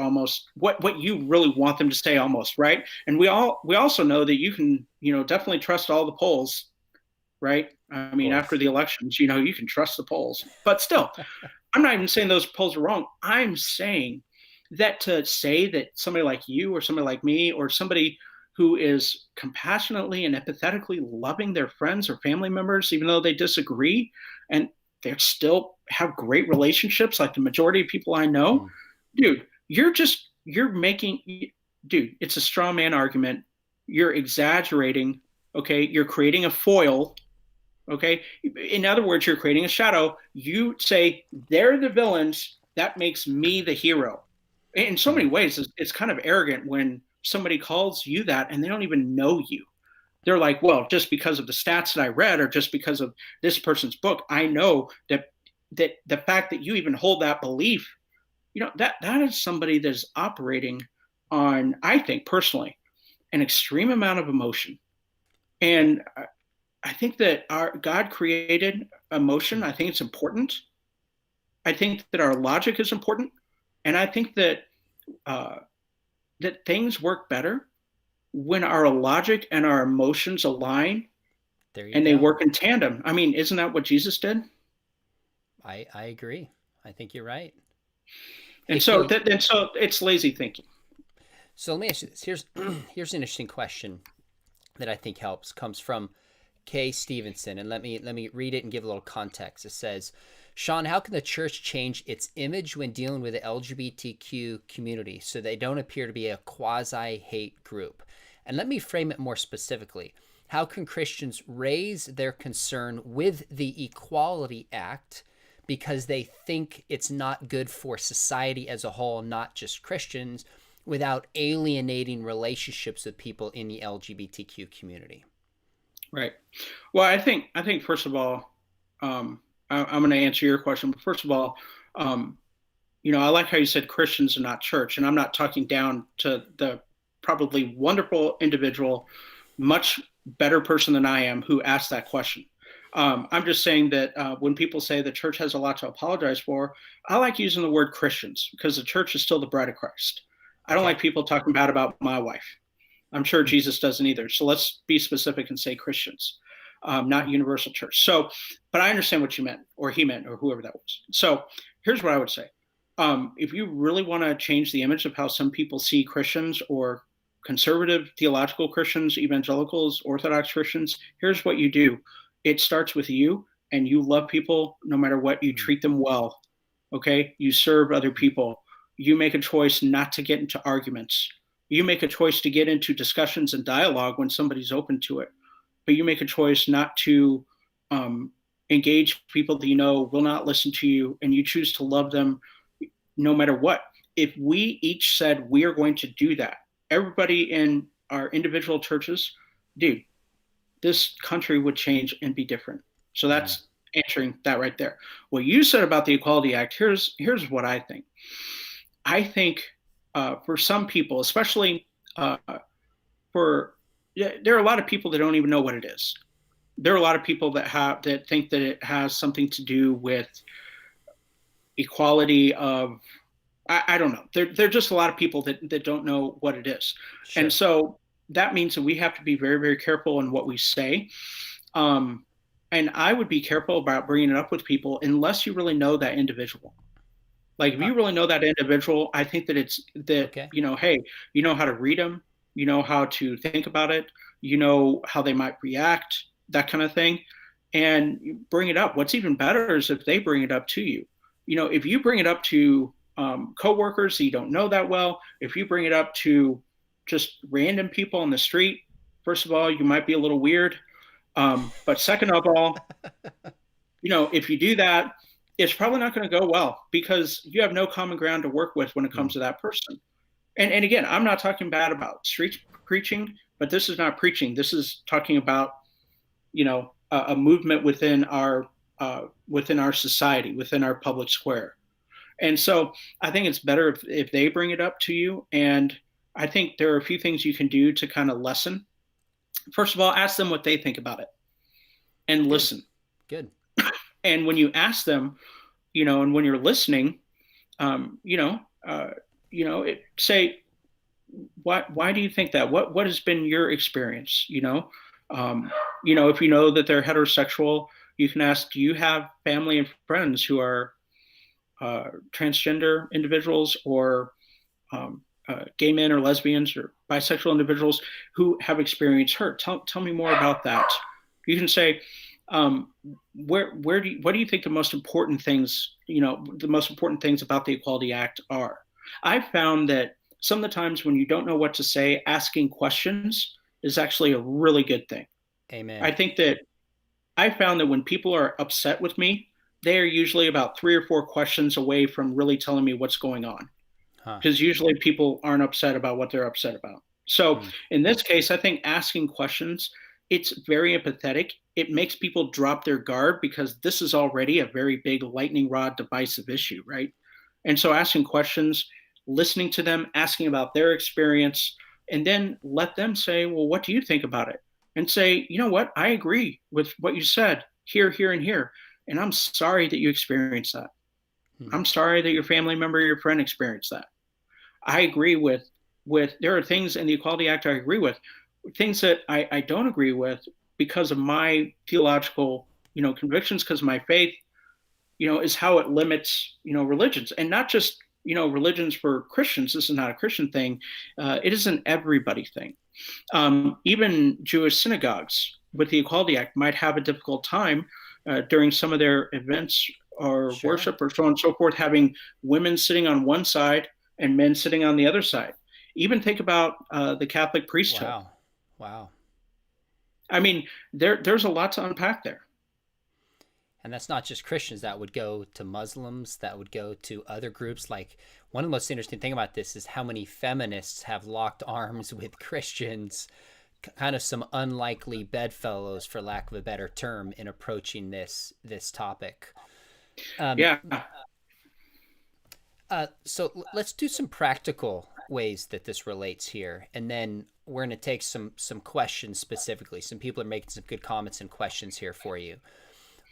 you really want them to say almost, right? And we also know that you can, definitely trust all the polls, right? I Of mean, after course. the elections, you can trust the polls. But still, I'm not even saying those polls are wrong. I'm saying that to say that somebody like you or somebody like me or somebody who is compassionately and empathetically loving their friends or family members, even though they disagree, and they still have great relationships, like the majority of people I know, Mm. dude, you're making, dude, it's a straw man argument. You're exaggerating. Okay. You're creating a foil. Okay. In other words, you're creating a shadow. You say they're the villains. That makes me the hero. In so many Mm. ways, it's kind of arrogant when somebody calls you that and they don't even know you. They're like, well, just because of the stats that I read or just because of this person's book, I know that the fact that you even hold that belief, that is somebody that's operating on, I think personally, an extreme amount of emotion. Yeah. And I think that our God created emotion. Mm. I think it's important. I think that our logic is important, and I think uh, that things work better when our logic and our emotions align There you and they go. work in tandem. I mean, isn't that what Jesus did? I agree. I think you're right. Hey And so Phil, that and so it's lazy thinking. so let me ask you this. Here's here's an interesting question that I think helps. Comes from Kay Stevenson, and let me read it and give a little context. It says, Sean, how can the church change its image when dealing with the LGBTQ community so they don't appear to be a quasi hate group? And let me frame it more specifically. How can Christians raise their concern with the Equality Act because they think it's not good for society as a whole, not just Christians, without alienating relationships with people in the LGBTQ community? Right. Well, I think first of all, I'm going to answer your question. But first of all, um, I like how you said Christians are not church, and I'm not talking down to the probably wonderful individual, much better person than I am, who asked that question. I'm just saying that when people say the church has a lot to apologize for, I like using the word Christians because the church is still the bride of Christ. I don't Okay. like people talking bad about my wife. I'm sure Jesus doesn't either. So let's be specific and say Christians, not universal church. So, but I understand what you meant, or he meant, or whoever that was. So here's what I would say. If you really want to change the image of how some people see Christians or conservative theological Christians, evangelicals, Orthodox Christians, here's what you do. It starts with you, and you love people no matter what. You Mm. treat them well. Okay. You serve other people. You make a choice not to get into arguments. You make a choice to get into discussions and dialogue when somebody's open to it. But you make a choice not to um, engage people that you know will not listen to you, and you choose to love them no matter what. If we each said we are going to do that, everybody in our individual churches, dude, this country would change and be different. So Mm. that's answering that right there. What you said about the Equality Act, here's what I think. I think for some people, especially uh, for yeah, there are a lot of people that don't even know what it is. There are a lot of people that think that it has something to do with equality of I don't know. There are just a lot of people that don't know what it is, and Sure. so that means that we have to be very very careful in what we say. Um, and I would be careful about bringing it up with people unless you really know that individual. Like if Huh. you really know that individual, I think that it's that, Okay. hey, you know how to read them, you know how to think about it, you know how they might react, that kind of thing. And you bring it up. What's even better is if they bring it up to you. If you bring it up to coworkers that you don't know that well, if you bring it up to just random people on the street, first of all, you might be a little weird. But second of all, if you do that, it's probably not going to go well because you have no common ground to work with when it Hmm. comes to that person. And again, I'm not talking bad about street preaching, but this is not preaching. This is talking about a movement within our society, within our public square. And so I think it's better if they bring it up to you. And I think there are a few things you can do to kind of lessen. First of all, ask them what they think about it. and Good. listen. Good. And when you ask them, and when you're listening, um, you know, uh, say, why do you think that? What has been your experience? If you know that they're heterosexual, you can ask, do you have family and friends who are transgender individuals, or gay men or lesbians or bisexual individuals who have experienced hurt? Tell me more about that. You can say, what do you think the most important things, the most important things about the Equality Act are? I've found that some of the times when you don't know what to say, asking questions is actually a really good thing. I Amen. think that I found that when people are upset with me, they are usually about 3 or 4 questions away from really telling me what's going on, Huh. because usually people aren't upset about what they're upset about. So Hmm. in this case, I think asking questions, it's very empathetic. It makes people drop their guard because this is already a very big lightning rod divisive issue, right? And so asking questions, listening to them, asking about their experience, and then let them say, well, what do you think about it? And say, you know what, I agree with what you said here, here, and here. And I'm sorry that you experienced that. Hmm. I'm sorry that your family member or your friend experienced that. I agree with there are things in the Equality Act I agree with, things that I don't agree with because of my theological, convictions, because my faith, is how it limits, religions, and not just, religions for Christians. This is not a Christian thing. It is an everybody thing. Even Jewish synagogues with the Equality Act might have a difficult time during some of their events or Sure. worship or so on and so forth, having women sitting on one side and men sitting on the other side. Even think about the Catholic priesthood. Wow. Wow. I mean, there's a lot to unpack there. And that's not just Christians. That would go to Muslims. That would go to other groups. Like, one of the most interesting thing about this is how many feminists have locked arms with Christians, kind of some unlikely bedfellows, for lack of a better term, in approaching this topic. Um, Yeah, so let's do some practical ways that this relates here, and then we're going to take some questions specifically. Some people are making some good comments and questions here for you.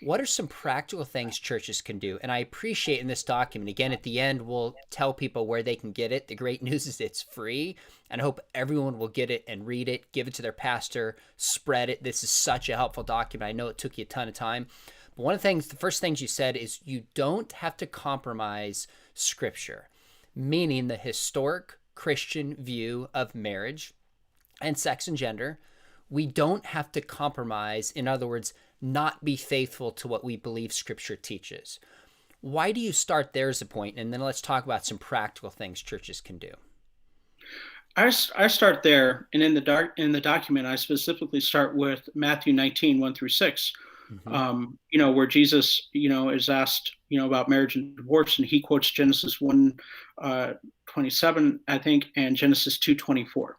What are some practical things churches can do? And I appreciate in this document, again, at the end, we'll tell people where they can get it. The great news is it's free, and I hope everyone will get it and read it, give it to their pastor, spread it. This is such a helpful document. I know it took you a ton of time. But one of the first things you said is you don't have to compromise scripture, meaning the historic Christian view of marriage and sex and gender. We don't have to compromise. In other words, not be faithful to what we believe scripture teaches. Why do you start there as a point? And then let's talk about some practical things churches can do. I start there, and in the document, I specifically start with Matthew 19, 1 through 6, Mm-hmm. where Jesus, is asked, about marriage and divorce, and he quotes Genesis 1, 27, I think, and Genesis 2:24.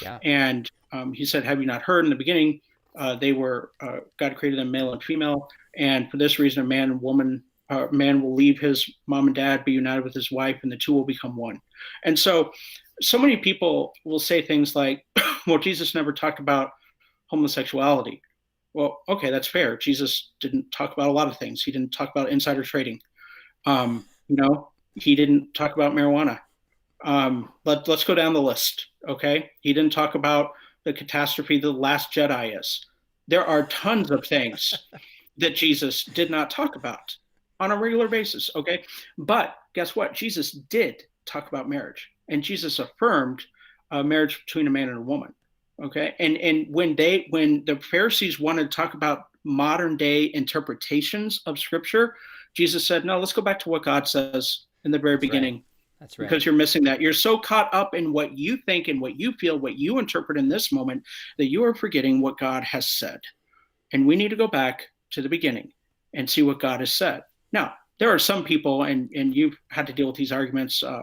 Yeah. And he said, have you not heard in the beginning, God created them male and female, and for this reason, man will leave his mom and dad, be united with his wife, and the two will become one. And so many people will say things like, well, Jesus never talked about homosexuality. Well, okay, that's fair. Jesus didn't talk about a lot of things. He didn't talk about insider trading. He didn't talk about marijuana. Let's go down the list. Okay. He didn't talk about the catastrophe the Last Jedi is. There are tons of things that Jesus did not talk about on a regular basis. Okay. But guess what? Jesus did talk about marriage, and Jesus affirmed marriage between a man and a woman. Okay. And when the Pharisees wanted to talk about modern day interpretations of scripture, Jesus said, no, let's go back to what God says in the very That's right. beginning, That's right. because you're missing that. You're so caught up in what you think and what you feel, what you interpret in this moment, that you are forgetting what God has said. And we need to go back to the beginning and see what God has said. Now, there are some people, and you've had to deal with these arguments uh,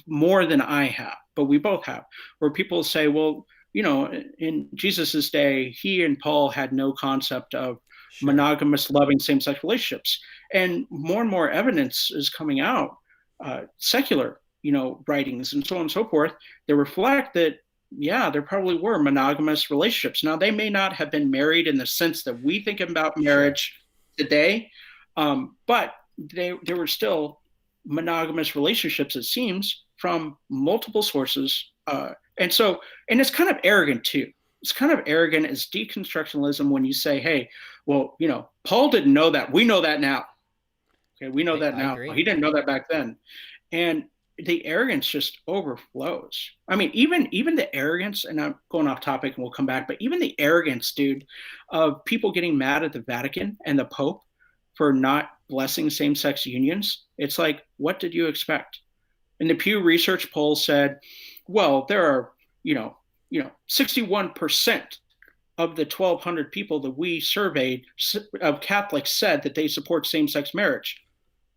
more than I have, but we both have, where people say, well, in Jesus's day, he and Paul had no concept of Sure. monogamous, loving same-sex relationships. And more evidence is coming out, secular, writings and so on and so forth, that reflect that yeah, there probably were monogamous relationships. Now, they may not have been married in the sense that we think about Sure. marriage today, but there were still monogamous relationships, it seems, from multiple sources. And it's kind of arrogant too. It's kind of arrogant as deconstructionism when you say, hey, well, Paul didn't know that. We know that now. Okay, we know that I now. agree. He didn't know that back then. And the arrogance just overflows. I mean, even the arrogance, and I'm going off topic and we'll come back, but even the arrogance, dude, of people getting mad at the Vatican and the Pope for not blessing same-sex unions. It's like, what did you expect? And the Pew Research poll said, well, there are, 61% of the 1,200 people that we surveyed of Catholics said that they support same-sex marriage.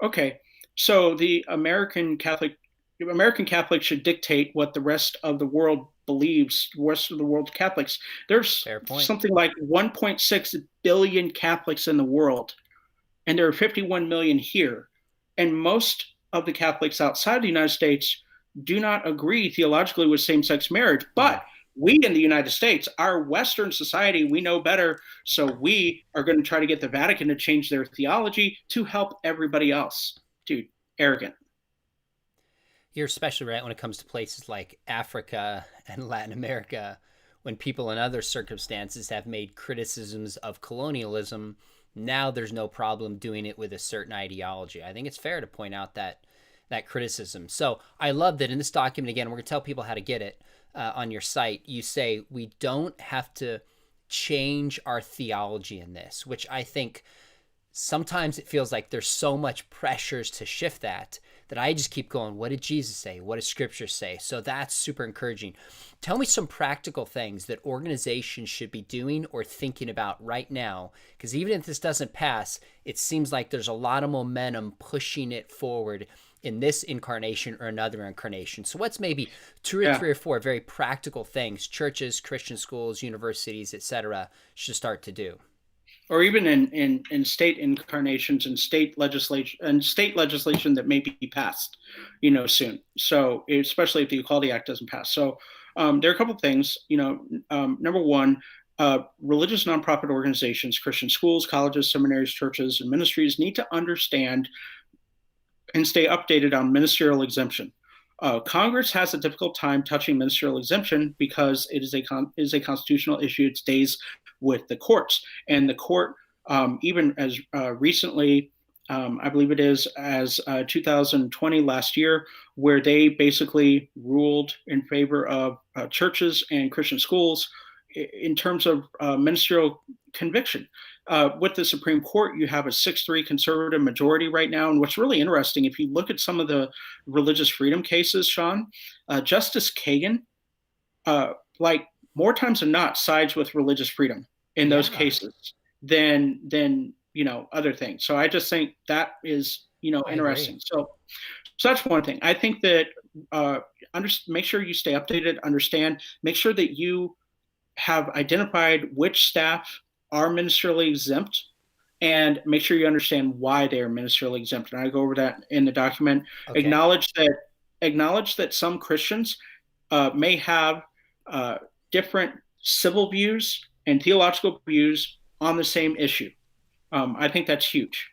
Okay, so the American Catholics should dictate what the rest of the world believes. The rest of the world's Catholics. There's Fair point. something like 1.6 billion Catholics in the world, and there are 51 million here. And most of the Catholics outside the United States do not agree theologically with same-sex marriage. Mm. But we in the United States, our Western society, we know better. So we are going to try to get the Vatican to change their theology to help everybody else. Dude, arrogant. You're especially right when it comes to places like Africa and Latin America, when people in other circumstances have made criticisms of colonialism. Now there's no problem doing it with a certain ideology. I think it's fair to point out that criticism. So I love that in this document, again, we're going to tell people how to get it on your site. You say we don't have to change our theology in this, which I think sometimes it feels like there's so much pressures to shift that I just keep going, what did Jesus say? What does scripture say? So that's super encouraging. Tell me some practical things that organizations should be doing or thinking about right now, because even if this doesn't pass, it seems like there's a lot of momentum pushing it forward in this incarnation or another incarnation. So what's maybe two or Yeah. three or four very practical things churches, Christian schools, universities, etc. should start to do? Or even in state incarnations and state legislation that may be passed, soon. So especially if the Equality Act doesn't pass. So there are a couple of things. Number one, religious nonprofit organizations, Christian schools, colleges, seminaries, churches, and ministries need to understand and stay updated on ministerial exemption. Congress has a difficult time touching ministerial exemption because it is a constitutional issue. It stays with the courts, and the court, even as recently, I believe it is as 2020 last year, where they basically ruled in favor of churches and Christian schools in terms of ministerial conviction. With the Supreme Court, you have a 6-3 conservative majority right now. And what's really interesting, if you look at some of the religious freedom cases, Sean, Justice Kagan, like more times than not, sides with religious freedom in those Yeah, cases than other things. So I just think that is I agree. interesting. So that's one thing. I think that make sure you stay updated, understand, make sure that you have identified which staff are ministerially exempt and make sure you understand why they are ministerially exempt. And I go over that in the document. Okay. Acknowledge that some Christians may have different civil views and theological views on the same issue. I think that's huge.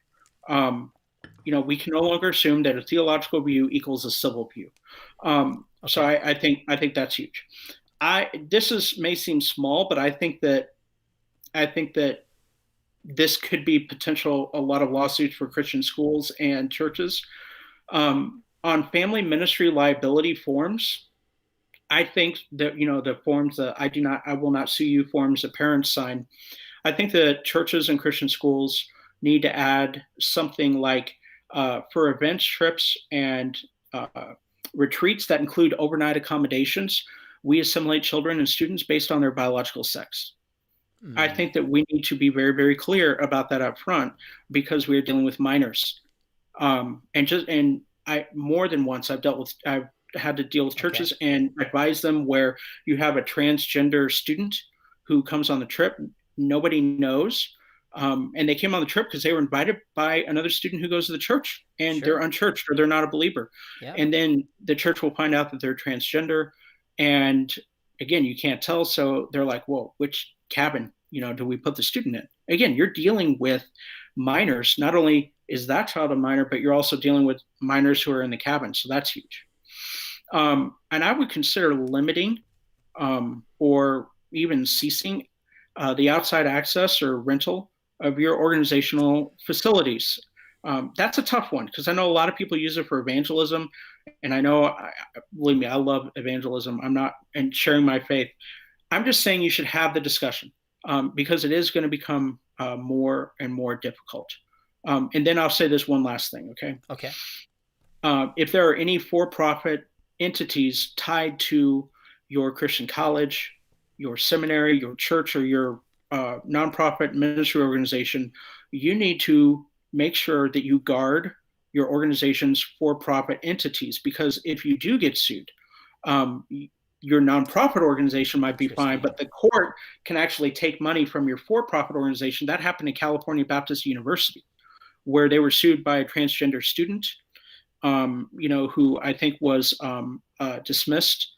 We can no longer assume that a theological view equals a civil view. So Okay. I think that's huge. May seem small, but I think that this could be potential a lot of lawsuits for Christian schools and churches on family ministry liability forms. I think that the forms that I will not sue you forms that parents sign. I think that churches and Christian schools need to add something like for events, trips, and retreats that include overnight accommodations. We assimilate children and students based on their biological sex. I Mm, think that we need to be very, very clear about that up front because we are dealing with minors. And I more than once I've had to deal with okay. churches and advise them where you have a transgender student who comes on the trip, nobody knows. And they came on the trip because they were invited by another student who goes to the church and they're Sure. unchurched or they're not a believer. Yeah. And then the church will find out that they're transgender and again, you can't tell. So they're like, well, which cabin, do we put the student in? Again, you're dealing with minors. Not only is that child a minor, but you're also dealing with minors who are in the cabin. So that's huge. And I would consider limiting or even ceasing the outside access or rental of your organizational facilities. That's a tough one because I know a lot of people use it for evangelism. And I know, believe me, I love evangelism. I'm not and sharing my faith. I'm just saying you should have the discussion because it is going to become more and more difficult. And then I'll say this one last thing, okay? Okay. If there are any for-profit entities tied to your Christian college, your seminary, your church, or your nonprofit ministry organization, you need to make sure that you guard your organization's for-profit entities, because if you do get sued, your nonprofit organization might be fine, but the court can actually take money from your for-profit organization. That happened at California Baptist University, where they were sued by a transgender student, who I think was dismissed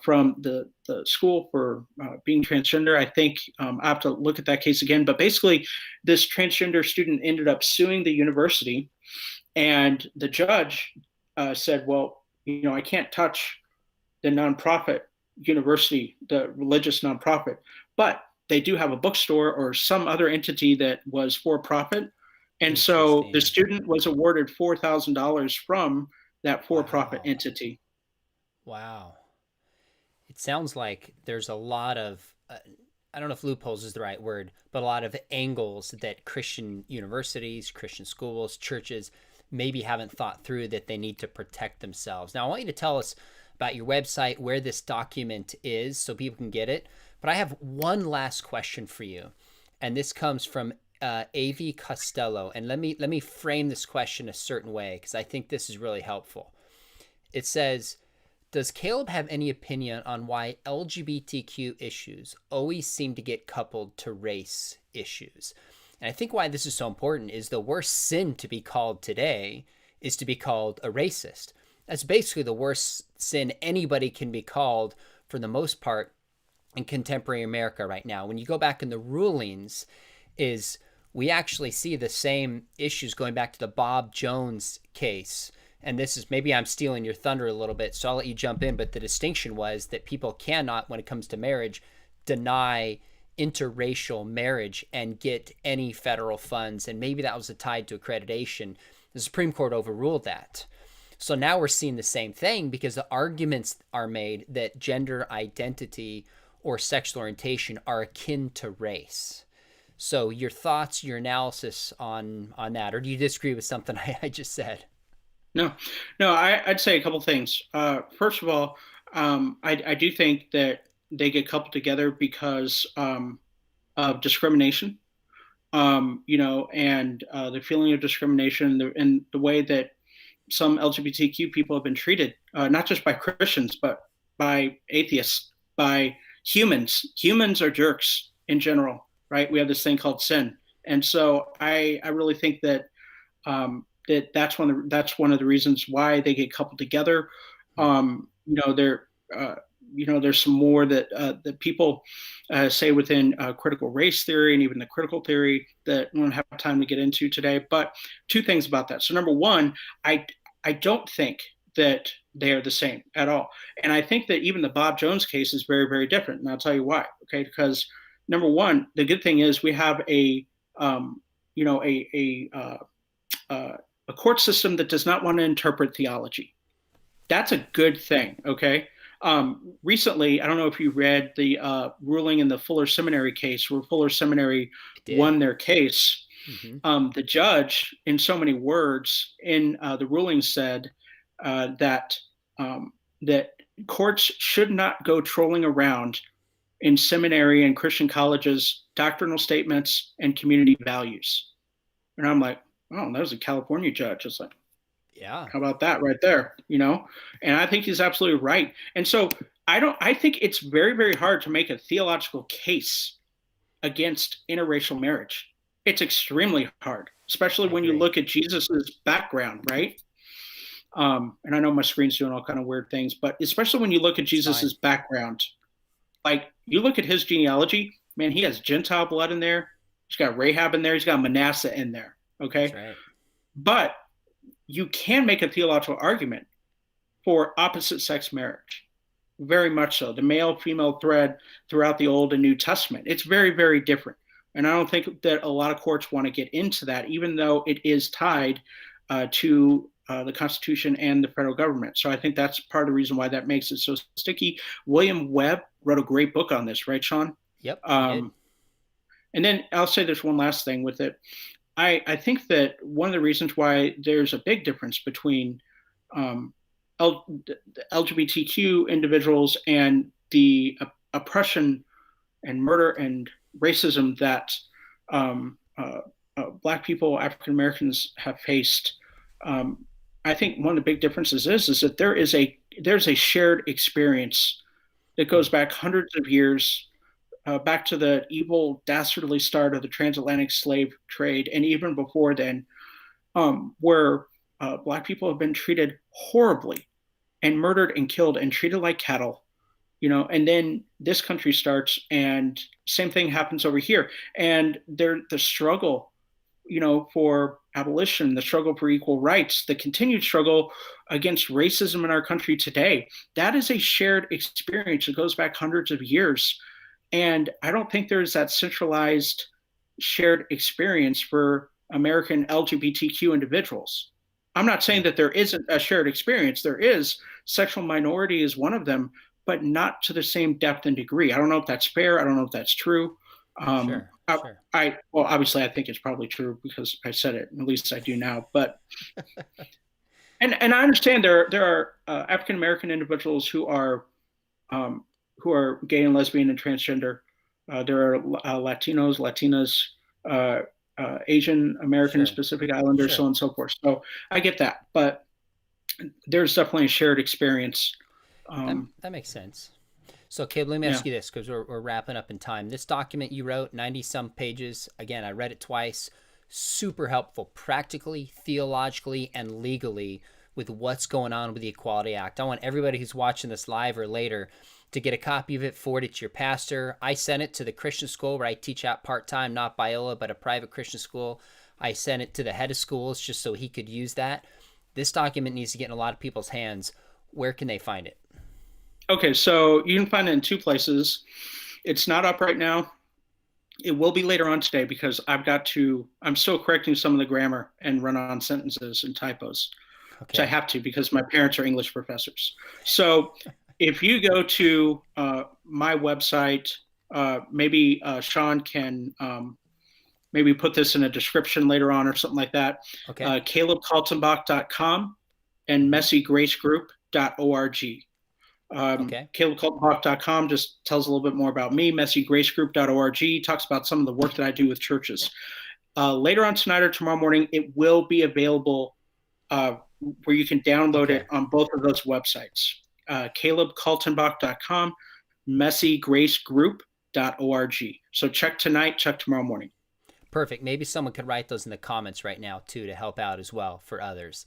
from the school for being transgender. I think I have to look at that case again. But basically, this transgender student ended up suing the university, and the judge said, well, I can't touch the nonprofit university, the religious nonprofit, but they do have a bookstore or some other entity that was for profit. And so the student was awarded $4,000 from that for-profit entity. Wow. It sounds like there's a lot of, I don't know if loopholes is the right word, but a lot of angles that Christian universities, Christian schools, churches maybe haven't thought through that they need to protect themselves. Now, I want you to tell us about your website, where this document is so people can get it. But I have one last question for you. And this comes from Avi Costello. And let me frame this question a certain way, because I think this is really helpful. It says, does Caleb have any opinion on why LGBTQ issues always seem to get coupled to race issues? And I think why this is so important is the worst sin to be called today is to be called a racist. That's basically the worst sin anybody can be called for the most part in contemporary America right now. When you go back in the rulings, is we actually see the same issues going back to the Bob Jones case. And this is, maybe I'm stealing your thunder a little bit, so I'll let you jump in. But the distinction was that people cannot, when it comes to marriage, deny interracial marriage and get any federal funds. And maybe that was tied to accreditation. The Supreme Court overruled that. So now we're seeing the same thing because the arguments are made that gender identity or sexual orientation are akin to race. So your thoughts, your analysis on that, or do you disagree with something I just said? No, I'd say a couple things. First of all, I do think that they get coupled together because of discrimination, and the feeling of discrimination and the way that some LGBTQ people have been treated, not just by Christians, but by atheists, by humans. Humans are jerks in general, right? We have this thing called sin. And so I really think that that's one of the reasons why they get coupled together. There's some more that people say within critical race theory and even the critical theory that we don't have time to get into today. But two things about that. So number one, I don't think that they are the same at all. And I think that even the Bob Jones case is very, very different. And I'll tell you why. Okay, because number one, the good thing is we have a court system that does not want to interpret theology. That's a good thing. Okay. Recently, I don't know if you read the ruling in the Fuller Seminary case, where Fuller Seminary won their case. Mm-hmm. The judge, in so many words, in the ruling said that courts should not go trolling around in seminary and Christian colleges' doctrinal statements and community values. And I'm like, oh, that was a California judge. It's like, yeah, how about that right there? And I think he's absolutely right. And so I think it's very, very hard to make a theological case against interracial marriage. It's extremely hard, especially when you look at Jesus's background, right? And I know my screen's doing all kind of weird things, but especially when you look at Jesus's background, Like you look at his genealogy, man, he has Gentile blood in there. He's got Rahab in there. He's got Manasseh in there. That's Okay. right. But you can make a theological argument for opposite sex marriage. Very much so. The male female thread throughout the Old and New Testament. It's very, very different. And I don't think that a lot of courts want to get into that, even though it is tied to the Constitution and the federal government. So I think that's part of the reason why that makes it so sticky. William Webb wrote a great book on this, right, Sean? Yep. And then I'll say there's one last thing with it. I think that one of the reasons why there's a big difference between LGBTQ individuals and the oppression and murder and racism that Black people, African Americans have faced. I think one of the big differences is that there's a shared experience that goes back hundreds of years, back to the evil, dastardly start of the transatlantic slave trade, and even before then, where Black people have been treated horribly and murdered and killed and treated like cattle, and then this country starts and same thing happens over here. And the struggle, for abolition, the struggle for equal rights, the continued struggle against racism in our country today, that is a shared experience that goes back hundreds of years. And I don't think there's that centralized shared experience for American LGBTQ individuals. I'm not saying that there isn't a shared experience. There is. Sexual minority is one of them, but not to the same depth and degree. I don't know if that's fair. I don't know if that's true. Sure. Well, obviously, I think it's probably true because I said it. At least I do now. But and I understand there are African American individuals who are gay and lesbian and transgender. There are Latinos, Latinas, Asian American, Sure. Pacific Islanders, so on and so forth. So I get that, but there's definitely a shared experience. That makes sense. So, Caleb, let me Yeah. ask you this because we're wrapping up in time. This document you wrote, 90 some pages. Again, I read it twice. Super helpful, practically, theologically, and legally with what's going on with the Equality Act. I want everybody who's watching this live or later to get a copy of it, forward it to your pastor. I sent it to the Christian school where I teach at part-time, not Biola, but a private Christian school. I sent it to the head of schools just so he could use that. This document needs to get in a lot of people's hands. Where can they find it? Okay, so you can find it in two places. It's not up right now. It will be later on today because I'm still correcting some of the grammar and run-on sentences and typos, which I have to because my parents are English professors. So if you go to my website, maybe Sean can maybe put this in a description later on or something like that. Okay. CalebKaltenbach.com and messygracegroup.org. CalebKaltenbach.com just tells a little bit more about me. messygracegroup.org talks about some of the work that I do with churches. Later on tonight or tomorrow morning, it will be available where you can download it on both of those websites. CalebKaltenbach.com, messygracegroup.org. So check tonight, check tomorrow morning. Perfect. Maybe someone could write those in the comments right now too to help out as well for others.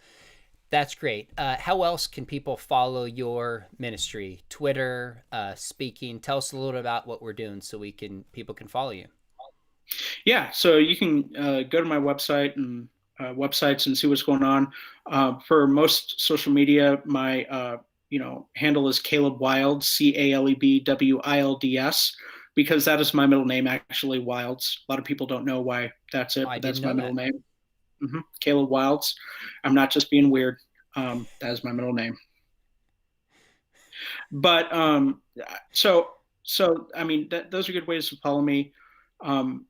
That's great. How else can people follow your ministry? Twitter, speaking. Tell us a little bit about what we're doing so people can follow you. Yeah, so you can go to my website and websites and see what's going on. For most social media, my handle is Caleb Wilds, CalebWilds, because that is my middle name, actually, Wilds. A lot of people don't know why that's it, but that's my middle name. Caleb Wilds. I'm not just being weird. That is my middle name. But so I mean, those are good ways to follow me. And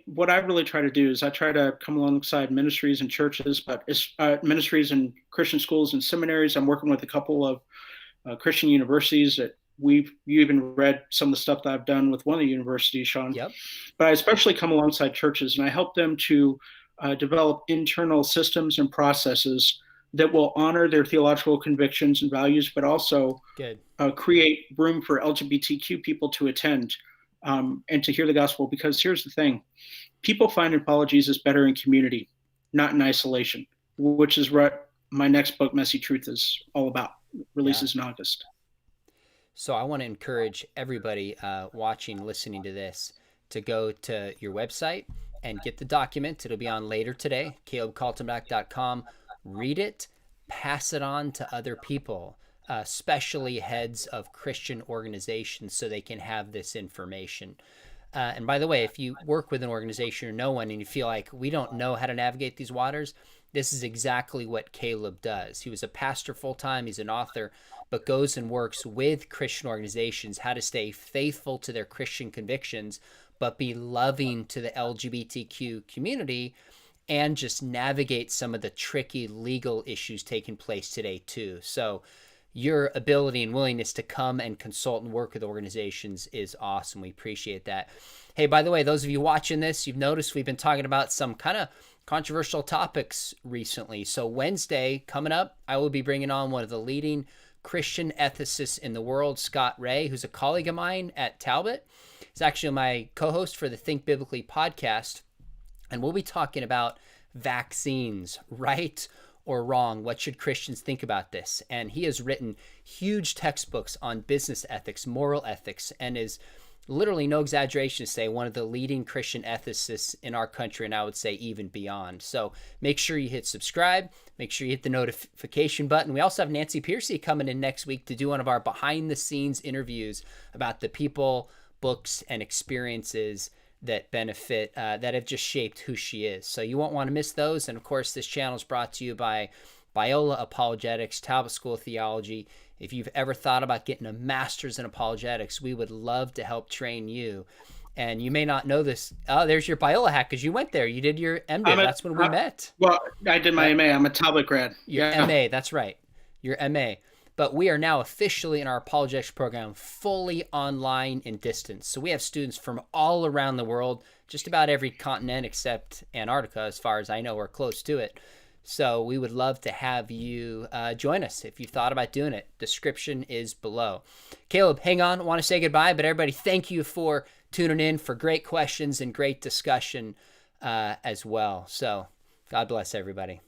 what I really try to do is I try to come alongside ministries and churches, but it's ministries and Christian schools and seminaries. I'm working with a couple of Christian universities that you even read some of the stuff that I've done with one of the universities, Sean. Yep. But I especially come alongside churches and I help them to develop internal systems and processes that will honor their theological convictions and values, but also create room for LGBTQ people to attend and to hear the gospel. Because here's the thing, people find and follow Jesus better in community, not in isolation, which is what my next book, Messy Truth, is all about. Releases in August. So I want to encourage everybody watching, listening to this, to go to your website and get the document. It'll be on later today, calebkaltenbach.com. Read it, pass it on to other people, especially heads of Christian organizations, so they can have this information. And by the way, if you work with an organization or know one and you feel like we don't know how to navigate these waters, this is exactly what Caleb does. He was a pastor full-time, he's an author, but goes and works with Christian organizations how to stay faithful to their Christian convictions, but be loving to the LGBTQ community, and just navigate some of the tricky legal issues taking place today too. So your ability and willingness to come and consult and work with organizations is awesome. We appreciate that. Hey, by the way, those of you watching this, you've noticed we've been talking about some kind of controversial topics recently. So Wednesday coming up, I will be bringing on one of the leading Christian ethicists in the world, Scott Ray, who's a colleague of mine at Talbot. He's actually my co-host for the Think Biblically podcast. And we'll be talking about vaccines, right or wrong. What should Christians think about this? And he has written huge textbooks on business ethics, moral ethics, and is literally, no exaggeration to say, one of the leading Christian ethicists in our country, and I would say even beyond. So make sure you hit subscribe. Make sure you hit the notification button. We also have Nancy Piercy coming in next week to do one of our behind-the-scenes interviews about the people, books, and experiences that benefit, that have just shaped who she is. So you won't want to miss those. And of course, this channel is brought to you by Biola Apologetics, Talbot School of Theology. If you've ever thought about getting a master's in apologetics, we would love to help train you. And you may not know this. Oh, there's your Biola hack, because you went there. You did your MDiv. That's when we met. Well, I did my MA. I'm a Talbot grad. Your MA, that's right. Your MA. But we are now officially in our apologetics program fully online and distance. So we have students from all around the world, just about every continent except Antarctica, as far as I know, we're close to it. So we would love to have you join us if you've thought about doing it. Description is below. Caleb, hang on. I want to say goodbye, but everybody, thank you for tuning in, for great questions and great discussion as well. So God bless everybody.